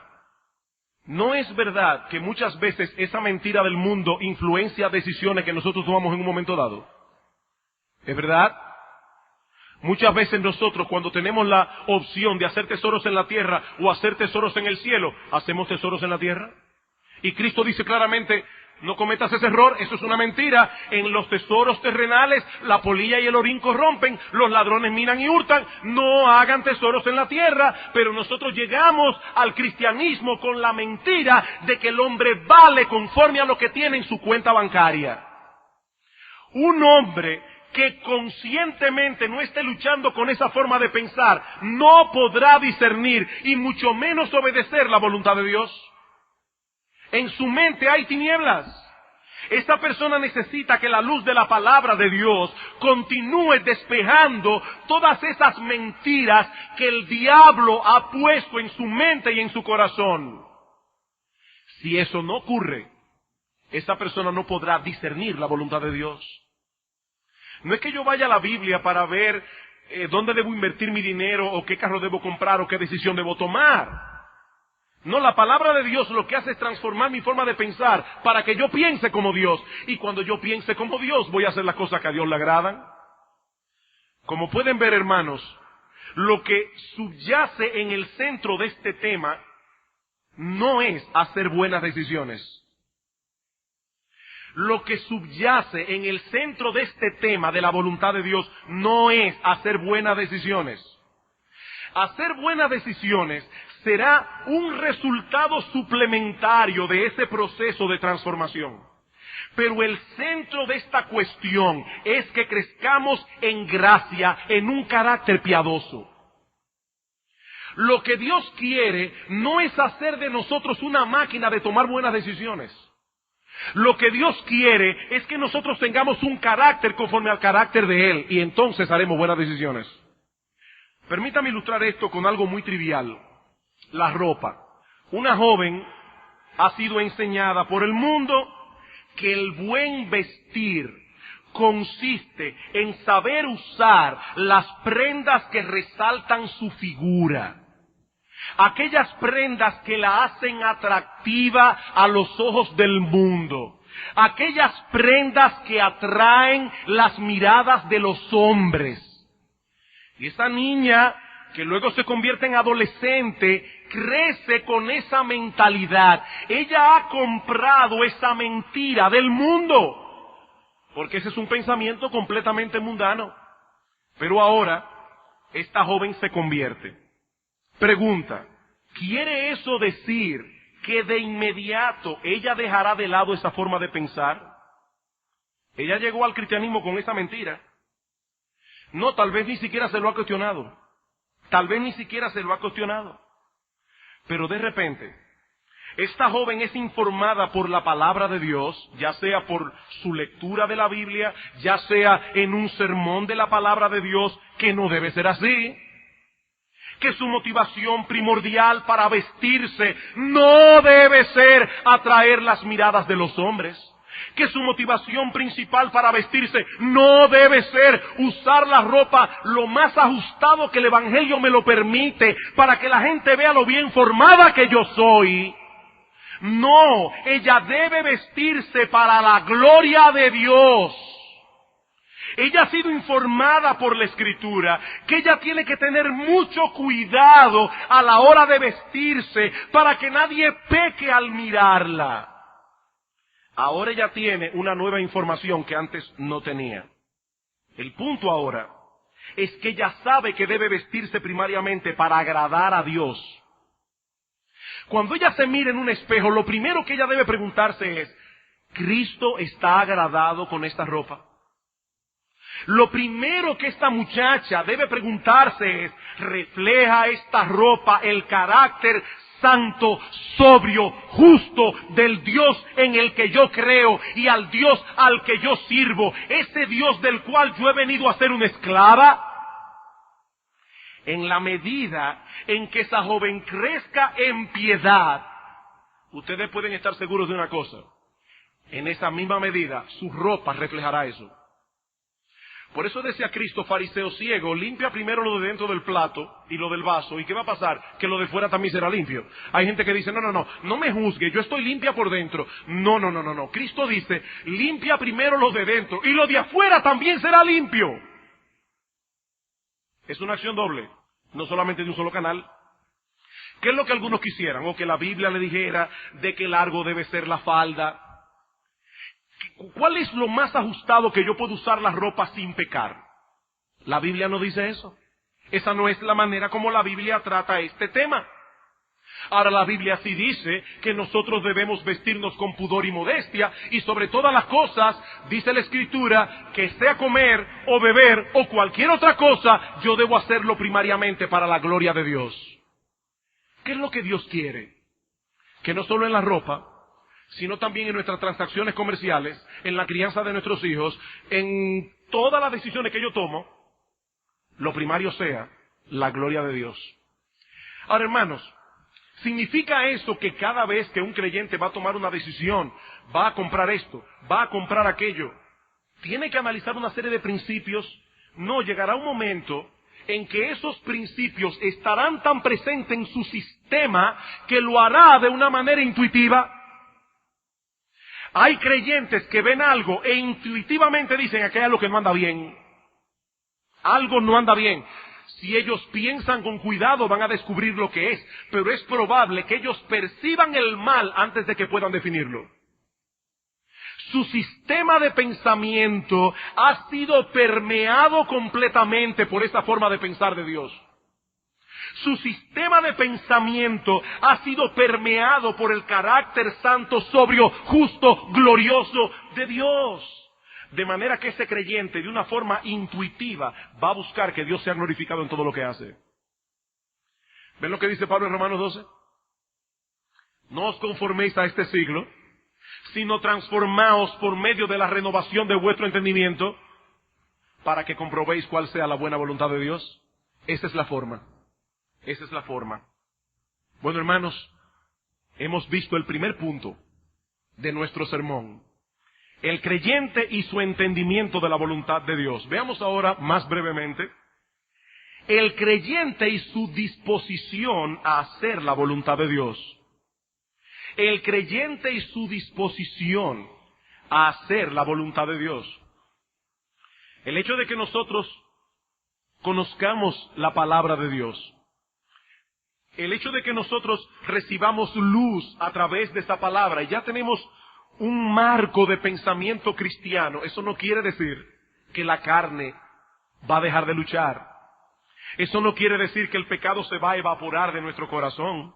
¿no es verdad que muchas veces esa mentira del mundo influencia decisiones que nosotros tomamos en un momento dado? ¿Es verdad? Muchas veces nosotros, cuando tenemos la opción de hacer tesoros en la tierra o hacer tesoros en el cielo, hacemos tesoros en la tierra. Y Cristo dice claramente, no cometas ese error, eso es una mentira. En los tesoros terrenales, la polilla y el orín corrompen, los ladrones minan y hurtan, no hagan tesoros en la tierra. Pero nosotros llegamos al cristianismo con la mentira de que el hombre vale conforme a lo que tiene en su cuenta bancaria. Un hombre que conscientemente no esté luchando con esa forma de pensar, no podrá discernir y mucho menos obedecer la voluntad de Dios. En su mente hay tinieblas. Esta persona necesita que la luz de la palabra de Dios continúe despejando todas esas mentiras que el diablo ha puesto en su mente y en su corazón. Si eso no ocurre, esa persona no podrá discernir la voluntad de Dios. No es que yo vaya a la Biblia para ver dónde debo invertir mi dinero o qué carro debo comprar o qué decisión debo tomar. No, la palabra de Dios lo que hace es transformar mi forma de pensar para que yo piense como Dios. Y cuando yo piense como Dios, voy a hacer las cosas que a Dios le agradan. Como pueden ver, hermanos, lo que subyace en el centro de este tema no es hacer buenas decisiones. Lo que subyace en el centro de este tema de la voluntad de Dios no es hacer buenas decisiones. Hacer buenas decisiones será un resultado suplementario de ese proceso de transformación. Pero el centro de esta cuestión es que crezcamos en gracia, en un carácter piadoso. Lo que Dios quiere no es hacer de nosotros una máquina de tomar buenas decisiones. Lo que Dios quiere es que nosotros tengamos un carácter conforme al carácter de Él, y entonces haremos buenas decisiones. Permítame ilustrar esto con algo muy trivial. La ropa. Una joven ha sido enseñada por el mundo que el buen vestir consiste en saber usar las prendas que resaltan su figura. Aquellas prendas que la hacen atractiva a los ojos del mundo. Aquellas prendas que atraen las miradas de los hombres. Y esa niña, que luego se convierte en adolescente, crece con esa mentalidad. Ella ha comprado esa mentira del mundo, porque ese es un pensamiento completamente mundano. Pero ahora, esta joven se convierte. Pregunta, ¿quiere eso decir que de inmediato ella dejará de lado esa forma de pensar? Ella llegó al cristianismo con esa mentira. No, tal vez ni siquiera se lo ha cuestionado. Tal vez ni siquiera se lo ha cuestionado. Pero de repente, esta joven es informada por la palabra de Dios, ya sea por su lectura de la Biblia, ya sea en un sermón de la palabra de Dios, que no debe ser así. Que su motivación primordial para vestirse no debe ser atraer las miradas de los hombres. Que su motivación principal para vestirse no debe ser usar la ropa lo más ajustado que el Evangelio me lo permite, para que la gente vea lo bien formada que yo soy. No, ella debe vestirse para la gloria de Dios. Ella ha sido informada por la Escritura que ella tiene que tener mucho cuidado a la hora de vestirse para que nadie peque al mirarla. Ahora ella tiene una nueva información que antes no tenía. El punto ahora es que ella sabe que debe vestirse primariamente para agradar a Dios. Cuando ella se mira en un espejo, lo primero que ella debe preguntarse es, ¿Cristo está agradado con esta ropa? Lo primero que esta muchacha debe preguntarse es, ¿refleja esta ropa el carácter santo, sobrio, justo del Dios en el que yo creo y al Dios al que yo sirvo? ¿Ese Dios del cual yo he venido a ser una esclava? En la medida en que esa joven crezca en piedad, ustedes pueden estar seguros de una cosa. En esa misma medida, su ropa reflejará eso. Por eso decía Cristo, fariseo ciego, limpia primero lo de dentro del plato y lo del vaso. ¿Y qué va a pasar? Que lo de fuera también será limpio. Hay gente que dice, no me juzgue, yo estoy limpia por dentro. No. Cristo dice, limpia primero lo de dentro y lo de afuera también será limpio. Es una acción doble, no solamente de un solo canal. ¿Qué es lo que algunos quisieran? O que la Biblia le dijera de qué largo debe ser la falda. ¿Cuál es lo más ajustado que yo puedo usar la ropa sin pecar? La Biblia no dice eso. Esa no es la manera como la Biblia trata este tema. Ahora la Biblia sí dice que nosotros debemos vestirnos con pudor y modestia, y sobre todas las cosas, dice la Escritura, que sea comer o beber o cualquier otra cosa, yo debo hacerlo primariamente para la gloria de Dios. ¿Qué es lo que Dios quiere? Que no solo en la ropa, sino también en nuestras transacciones comerciales, en la crianza de nuestros hijos, en todas las decisiones que yo tomo, lo primario sea la gloria de Dios. Ahora, hermanos, ¿significa eso que cada vez que un creyente va a tomar una decisión, va a comprar esto, va a comprar aquello, tiene que analizar una serie de principios? No, llegará un momento en que esos principios estarán tan presentes en su sistema que lo hará de una manera intuitiva. Hay creyentes que ven algo e intuitivamente dicen, aquí hay algo que no anda bien. Algo no anda bien. Si ellos piensan con cuidado van a descubrir lo que es, pero es probable que ellos perciban el mal antes de que puedan definirlo. Su sistema de pensamiento ha sido permeado completamente por esa forma de pensar de Dios. Su sistema de pensamiento ha sido permeado por el carácter santo, sobrio, justo, glorioso de Dios. De manera que ese creyente, de una forma intuitiva, va a buscar que Dios sea glorificado en todo lo que hace. ¿Ven lo que dice Pablo en Romanos 12? No os conforméis a este siglo, sino transformaos por medio de la renovación de vuestro entendimiento, para que comprobéis cuál sea la buena voluntad de Dios. Esa es la forma. Esa es la forma. Bueno, hermanos, hemos visto el primer punto de nuestro sermón. El creyente y su entendimiento de la voluntad de Dios. Veamos ahora más brevemente el creyente y su disposición a hacer la voluntad de Dios. El creyente y su disposición a hacer la voluntad de Dios. El hecho de que nosotros conozcamos la palabra de Dios, el hecho de que nosotros recibamos luz a través de esa palabra y ya tenemos un marco de pensamiento cristiano, eso no quiere decir que la carne va a dejar de luchar. Eso no quiere decir que el pecado se va a evaporar de nuestro corazón.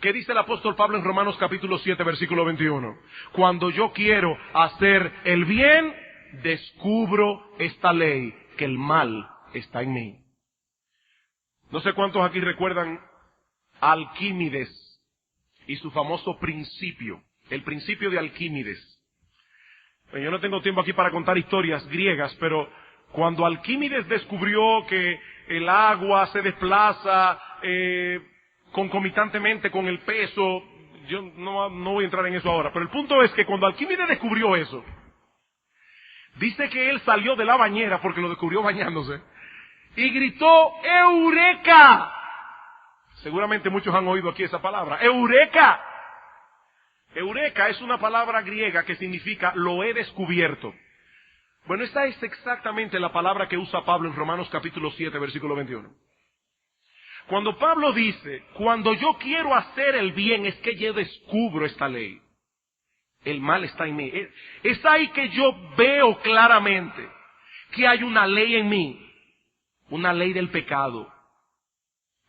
¿Qué dice el apóstol Pablo en Romanos capítulo 7, versículo 21? Cuando yo quiero hacer el bien, descubro esta ley, que el mal está en mí. No sé cuántos aquí recuerdan a Alquímedes y su famoso principio, el principio de Alquímedes. Yo no tengo tiempo aquí para contar historias griegas, pero cuando Alquímedes descubrió que el agua se desplaza concomitantemente con el peso, yo no voy a entrar en eso ahora, pero el punto es que cuando Alquímedes descubrió eso, dice que él salió de la bañera, porque lo descubrió bañándose, y gritó, ¡Eureka! Seguramente muchos han oído aquí esa palabra, ¡Eureka! Eureka es una palabra griega que significa lo he descubierto. Bueno, esta es exactamente la palabra que usa Pablo en Romanos capítulo 7, versículo 21. Cuando Pablo dice, cuando yo quiero hacer el bien es que yo descubro esta ley. El mal está en mí. Es ahí que yo veo claramente que hay una ley en mí, una ley del pecado.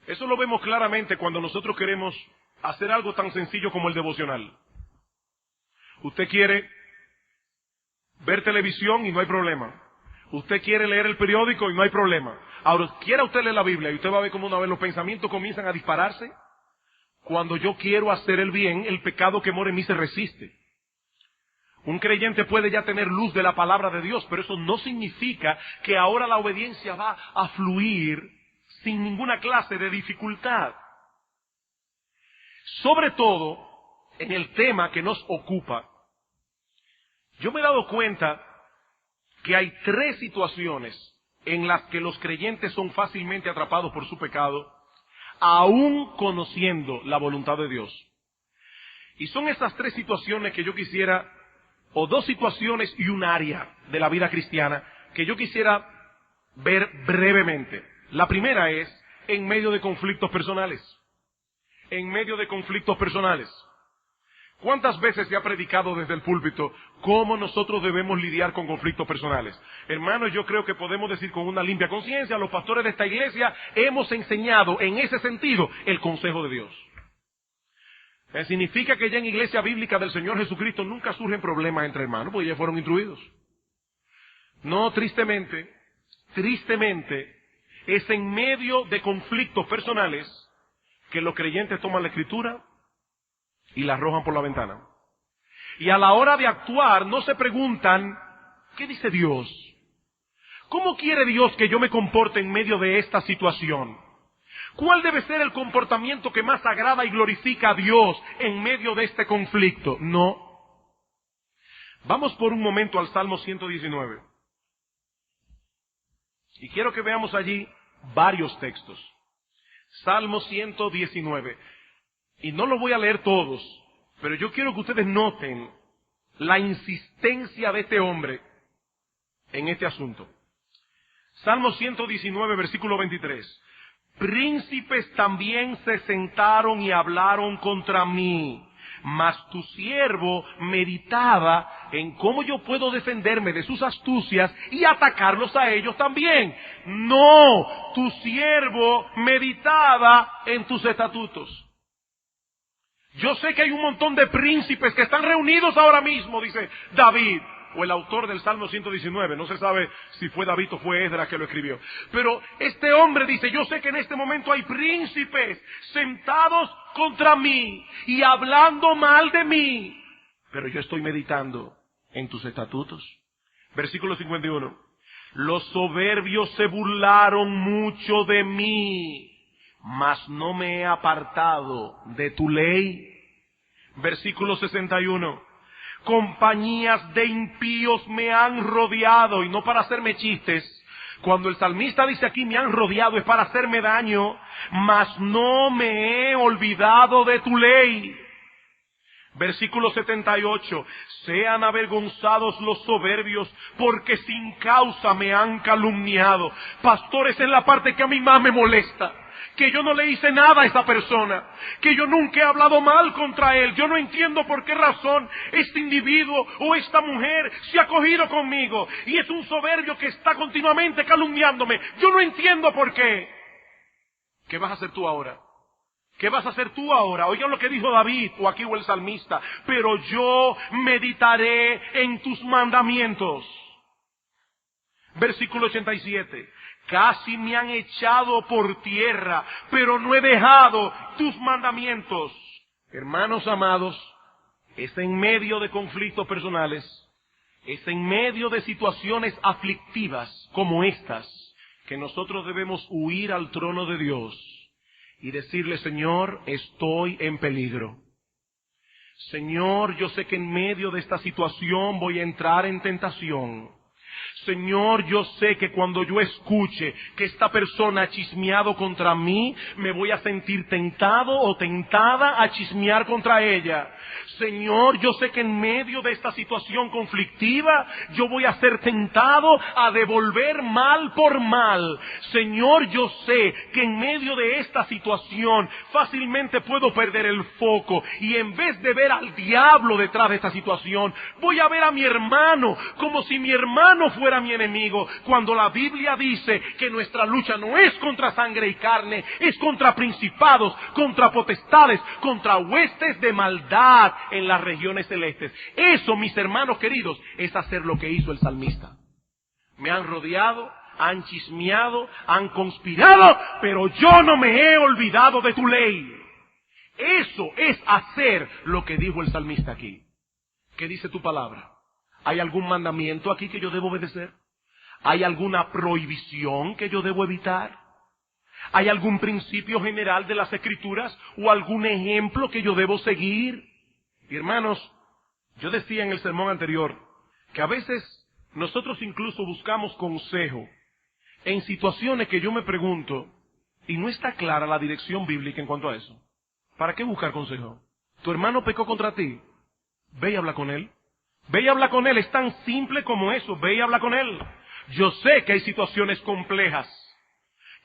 Eso lo vemos claramente cuando nosotros queremos hacer algo tan sencillo como el devocional. Usted quiere ver televisión y no hay problema. Usted quiere leer el periódico y no hay problema. Ahora, quiera usted leer la Biblia y usted va a ver cómo una vez los pensamientos comienzan a dispararse. Cuando yo quiero hacer el bien, el pecado que mora en mí se resiste. Un creyente puede ya tener luz de la palabra de Dios, pero eso no significa que ahora la obediencia va a fluir sin ninguna clase de dificultad. Sobre todo, en el tema que nos ocupa, yo me he dado cuenta que hay tres situaciones en las que los creyentes son fácilmente atrapados por su pecado, aún conociendo la voluntad de Dios. Y son esas tres situaciones que yo quisiera, o dos situaciones y un área de la vida cristiana, que yo quisiera ver brevemente. La primera es en medio de conflictos personales. En medio de conflictos personales. ¿Cuántas veces se ha predicado desde el púlpito cómo nosotros debemos lidiar con conflictos personales? Hermanos, yo creo que podemos decir con una limpia conciencia, los pastores de esta iglesia hemos enseñado en ese sentido el consejo de Dios. Significa que ya en iglesia bíblica del Señor Jesucristo nunca surgen problemas entre hermanos, porque ya fueron instruidos. No, tristemente, es en medio de conflictos personales que los creyentes toman la Escritura y la arrojan por la ventana. Y a la hora de actuar no se preguntan, ¿qué dice Dios? ¿Cómo quiere Dios que yo me comporte en medio de esta situación? ¿Cuál debe ser el comportamiento que más agrada y glorifica a Dios en medio de este conflicto? No. Vamos por un momento al Salmo 119. Y quiero que veamos allí varios textos. Salmo 119. Y no lo voy a leer todos, pero yo quiero que ustedes noten la insistencia de este hombre en este asunto. Salmo 119, versículo 23. Príncipes también se sentaron y hablaron contra mí. Mas tu siervo meditaba en cómo yo puedo defenderme de sus astucias y atacarlos a ellos también. No, tu siervo meditaba en tus estatutos. Yo sé que hay un montón de príncipes que están reunidos ahora mismo, dice David, o el autor del Salmo 119, no se sabe si fue David o fue Esdras que lo escribió. Pero este hombre dice, yo sé que en este momento hay príncipes sentados contra mí y hablando mal de mí, pero yo estoy meditando en tus estatutos. Versículo 51. Los soberbios se burlaron mucho de mí, mas no me he apartado de tu ley. Versículo 61. Compañías de impíos me han rodeado, y no para hacerme chistes. Cuando el salmista dice aquí me han rodeado es para hacerme daño, mas no me he olvidado de tu ley. Versículo 78. Sean avergonzados los soberbios, porque sin causa me han calumniado. Pastores, es la parte que a mí más me molesta. Que yo no le hice nada a esa persona, que yo nunca he hablado mal contra él. Yo no entiendo por qué razón este individuo o esta mujer se ha cogido conmigo y es un soberbio que está continuamente calumniándome. Yo no entiendo por qué. ¿Qué vas a hacer tú ahora? ¿Qué vas a hacer tú ahora? Oigan lo que dijo David o aquí o el salmista. Pero yo meditaré en tus mandamientos. Versículo 87. Casi me han echado por tierra, pero no he dejado tus mandamientos. Hermanos amados, es en medio de conflictos personales, es en medio de situaciones aflictivas como estas, que nosotros debemos huir al trono de Dios y decirle, Señor, estoy en peligro. Señor, yo sé que en medio de esta situación voy a entrar en tentación. Señor, yo sé que cuando yo escuche que esta persona ha chismeado contra mí, me voy a sentir tentado o tentada a chismear contra ella. Señor, yo sé que en medio de esta situación conflictiva, yo voy a ser tentado a devolver mal por mal. Señor, yo sé que en medio de esta situación fácilmente puedo perder el foco y en vez de ver al diablo detrás de esta situación, voy a ver a mi hermano como si mi hermano fuera mi enemigo, cuando la Biblia dice que nuestra lucha no es contra sangre y carne, es contra principados, contra potestades, contra huestes de maldad en las regiones celestes. Eso, mis hermanos queridos, es hacer lo que hizo el salmista. Me han rodeado, han chismeado, han conspirado, pero yo no me he olvidado de tu ley. Eso es hacer lo que dijo el salmista aquí. ¿Qué dice tu palabra? ¿Hay algún mandamiento aquí que yo debo obedecer? ¿Hay alguna prohibición que yo debo evitar? ¿Hay algún principio general de las Escrituras o algún ejemplo que yo debo seguir? Y hermanos, yo decía en el sermón anterior que a veces nosotros incluso buscamos consejo en situaciones que yo me pregunto y no está clara la dirección bíblica en cuanto a eso. ¿Para qué buscar consejo? Tu hermano pecó contra ti, ve y habla con él. Ve y habla con él, es tan simple como eso, ve y habla con él. Yo sé que hay situaciones complejas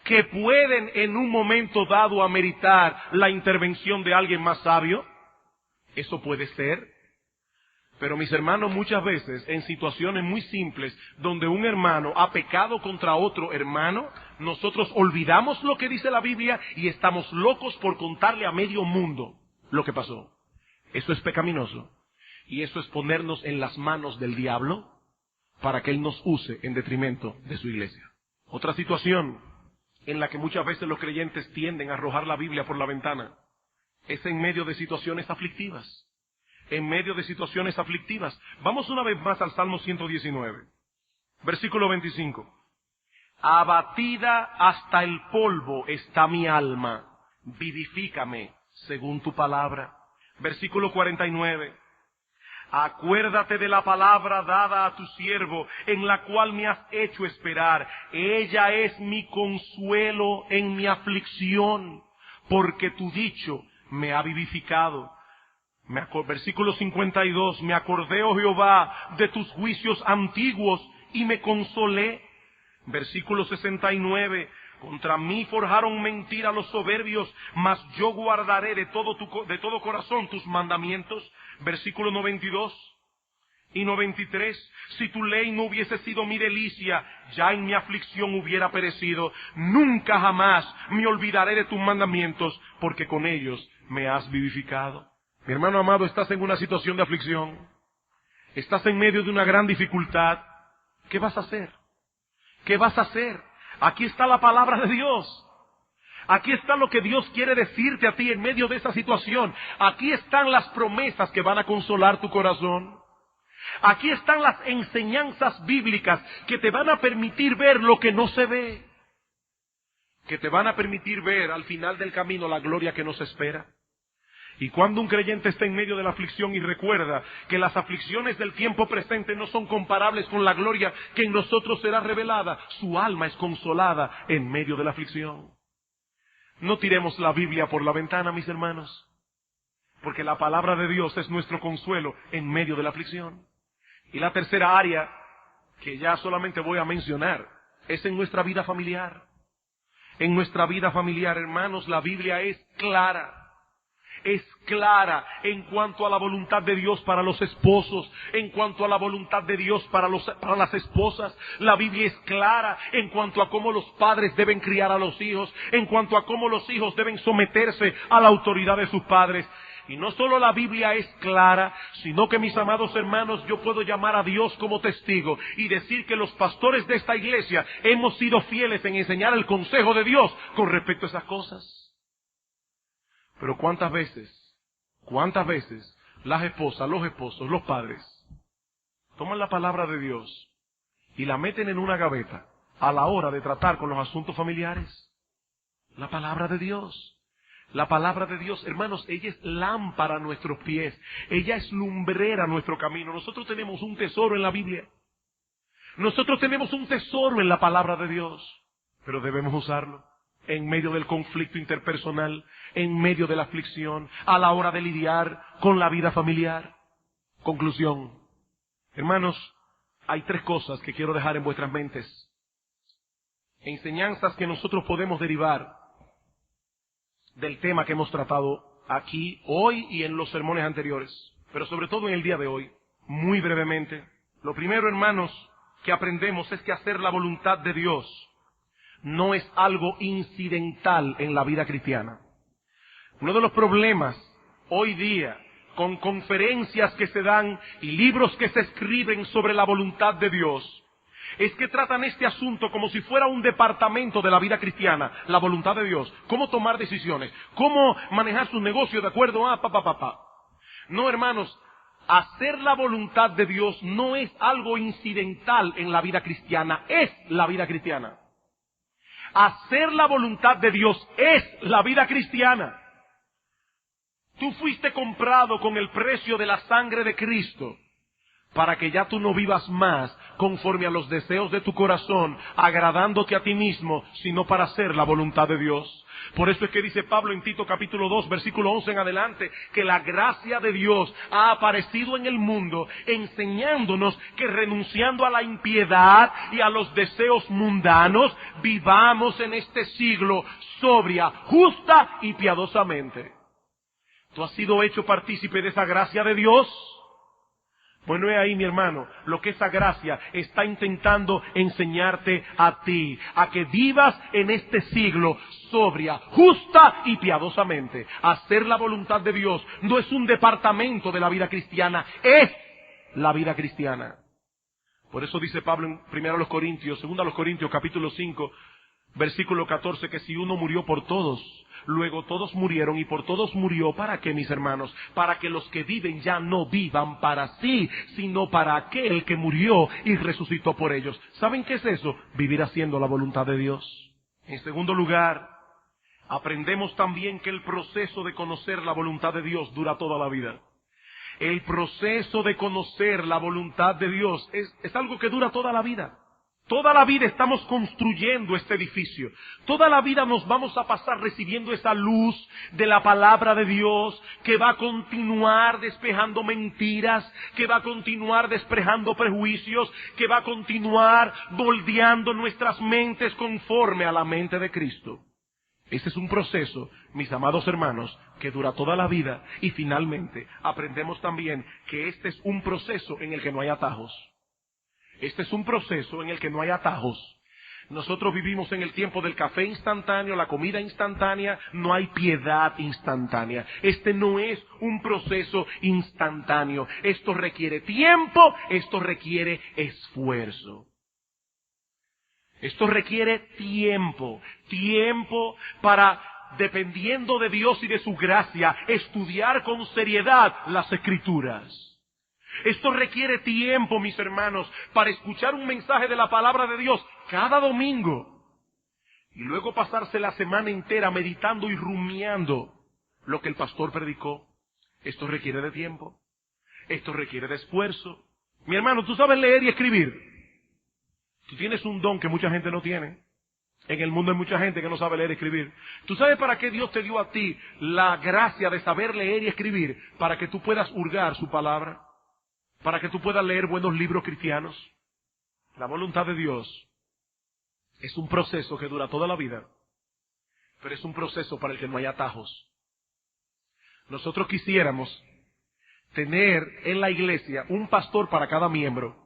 que pueden en un momento dado ameritar la intervención de alguien más sabio. Eso puede ser. Pero mis hermanos, muchas veces en situaciones muy simples donde un hermano ha pecado contra otro hermano, nosotros olvidamos lo que dice la Biblia y estamos locos por contarle a medio mundo lo que pasó. Eso es pecaminoso. Y eso es ponernos en las manos del diablo para que él nos use en detrimento de su iglesia. Otra situación en la que muchas veces los creyentes tienden a arrojar la Biblia por la ventana es en medio de situaciones aflictivas. En medio de situaciones aflictivas. Vamos una vez más al Salmo 119, versículo 25. Abatida hasta el polvo está mi alma, vivifícame según tu palabra. Versículo 49. Acuérdate de la palabra dada a tu siervo, en la cual me has hecho esperar. Ella es mi consuelo en mi aflicción, porque tu dicho me ha vivificado. Versículo 52. Me acordé, oh Jehová, de tus juicios antiguos y me consolé. Versículo 69. Contra mí forjaron mentira los soberbios, mas yo guardaré de todo corazón tus mandamientos. Versículo 92 y 93. Si tu ley no hubiese sido mi delicia, ya en mi aflicción hubiera perecido. Nunca jamás me olvidaré de tus mandamientos, porque con ellos me has vivificado. Mi hermano amado, estás en una situación de aflicción. Estás en medio de una gran dificultad. ¿Qué vas a hacer? ¿Qué vas a hacer? Aquí está la palabra de Dios. Aquí está lo que Dios quiere decirte a ti en medio de esa situación. Aquí están las promesas que van a consolar tu corazón. Aquí están las enseñanzas bíblicas que te van a permitir ver lo que no se ve. Que te van a permitir ver al final del camino la gloria que nos espera. Y cuando un creyente está en medio de la aflicción y recuerda que las aflicciones del tiempo presente no son comparables con la gloria que en nosotros será revelada, su alma es consolada en medio de la aflicción. No tiremos la Biblia por la ventana, mis hermanos, porque la palabra de Dios es nuestro consuelo en medio de la aflicción. Y la tercera área, que ya solamente voy a mencionar, es en nuestra vida familiar. En nuestra vida familiar, hermanos, la Biblia es clara. Es clara en cuanto a la voluntad de Dios para los esposos, en cuanto a la voluntad de Dios para las esposas. La Biblia es clara en cuanto a cómo los padres deben criar a los hijos, en cuanto a cómo los hijos deben someterse a la autoridad de sus padres. Y no solo la Biblia es clara, sino que, mis amados hermanos, yo puedo llamar a Dios como testigo y decir que los pastores de esta iglesia hemos sido fieles en enseñar el consejo de Dios con respecto a esas cosas. Pero ¿cuántas veces las esposas, los esposos, los padres toman la palabra de Dios y la meten en una gaveta a la hora de tratar con los asuntos familiares? La palabra de Dios. La palabra de Dios, hermanos, ella es lámpara a nuestros pies. Ella es lumbrera a nuestro camino. Nosotros tenemos un tesoro en la Biblia. Nosotros tenemos un tesoro en la palabra de Dios. Pero debemos usarlo en medio del conflicto interpersonal, en medio de la aflicción, a la hora de lidiar con la vida familiar. Conclusión. Hermanos, hay tres cosas que quiero dejar en vuestras mentes. Enseñanzas que nosotros podemos derivar del tema que hemos tratado aquí, hoy y en los sermones anteriores, pero sobre todo en el día de hoy, muy brevemente. Lo primero, hermanos, que aprendemos es que hacer la voluntad de Dios no es algo incidental en la vida cristiana. Uno de los problemas hoy día, con conferencias que se dan y libros que se escriben sobre la voluntad de Dios, es que tratan este asunto como si fuera un departamento de la vida cristiana, la voluntad de Dios, cómo tomar decisiones, cómo manejar sus negocios de acuerdo a No, hermanos, hacer la voluntad de Dios no es algo incidental en la vida cristiana, es la vida cristiana. Hacer la voluntad de Dios es la vida cristiana. Tú fuiste comprado con el precio de la sangre de Cristo, para que ya tú no vivas más conforme a los deseos de tu corazón, agradándote a ti mismo, sino para hacer la voluntad de Dios. Por eso es que dice Pablo en Tito capítulo 2, versículo 11 en adelante, que la gracia de Dios ha aparecido en el mundo, enseñándonos que renunciando a la impiedad y a los deseos mundanos, vivamos en este siglo sobria, justa y piadosamente. ¿Tú has sido hecho partícipe de esa gracia de Dios? Bueno, es ahí, mi hermano, lo que esa gracia está intentando enseñarte a ti, a que vivas en este siglo sobria, justa y piadosamente. Hacer la voluntad de Dios no es un departamento de la vida cristiana, es la vida cristiana. Por eso dice Pablo en 2 Corintios capítulo 5, versículo 14, que si uno murió por todos, luego todos murieron y por todos murió. ¿Para qué, mis hermanos? Para que los que viven ya no vivan para sí, sino para aquel que murió y resucitó por ellos. ¿Saben qué es eso? Vivir haciendo la voluntad de Dios. En segundo lugar, aprendemos también que el proceso de conocer la voluntad de Dios dura toda la vida. El proceso de conocer la voluntad de Dios es algo que dura toda la vida. Toda la vida estamos construyendo este edificio. Toda la vida nos vamos a pasar recibiendo esa luz de la palabra de Dios que va a continuar despejando mentiras, que va a continuar despejando prejuicios, que va a continuar moldeando nuestras mentes conforme a la mente de Cristo. Este es un proceso, mis amados hermanos, que dura toda la vida, y finalmente aprendemos también que este es un proceso en el que no hay atajos. Este es un proceso en el que no hay atajos. Nosotros vivimos en el tiempo del café instantáneo, la comida instantánea, no hay piedad instantánea. Este no es un proceso instantáneo. Esto requiere tiempo, esto requiere esfuerzo. Esto requiere tiempo para, dependiendo de Dios y de su gracia, estudiar con seriedad las Escrituras. Esto requiere tiempo, mis hermanos, para escuchar un mensaje de la palabra de Dios cada domingo y luego pasarse la semana entera meditando y rumiando lo que el pastor predicó. Esto requiere de tiempo, esto requiere de esfuerzo. Mi hermano, tú sabes leer y escribir. Tú tienes un don que mucha gente no tiene. En el mundo hay mucha gente que no sabe leer y escribir. ¿Tú sabes para qué Dios te dio a ti la gracia de saber leer y escribir? Para que tú puedas hurgar su palabra. Para que tú puedas leer buenos libros cristianos. La voluntad de Dios es un proceso que dura toda la vida, pero es un proceso para el que no hay atajos. Nosotros quisiéramos tener en la iglesia un pastor para cada miembro,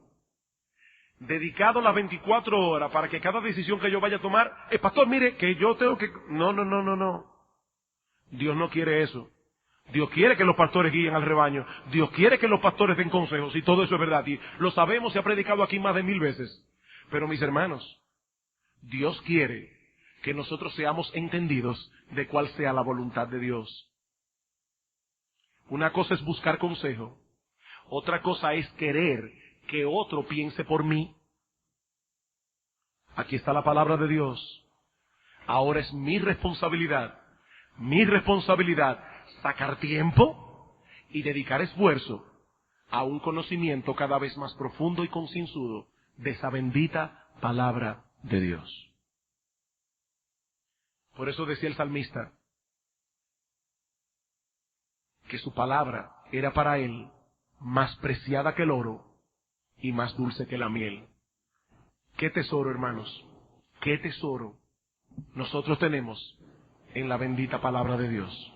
dedicado las 24 horas para que cada decisión que yo vaya a tomar, pastor, mire, que yo tengo que... No. Dios no quiere eso. Dios quiere que los pastores guíen al rebaño. Dios quiere que los pastores den consejos, y todo eso es verdad. Y lo sabemos, se ha predicado aquí más de 1000 veces. Pero mis hermanos, Dios quiere que nosotros seamos entendidos de cuál sea la voluntad de Dios. Una cosa es buscar consejo. Otra cosa es querer que otro piense por mí. Aquí está la palabra de Dios. Ahora es mi responsabilidad sacar tiempo y dedicar esfuerzo a un conocimiento cada vez más profundo y concienzudo de esa bendita palabra de Dios. Por eso decía el salmista que su palabra era para él más preciada que el oro y más dulce que la miel. Qué tesoro, hermanos, qué tesoro nosotros tenemos en la bendita palabra de Dios.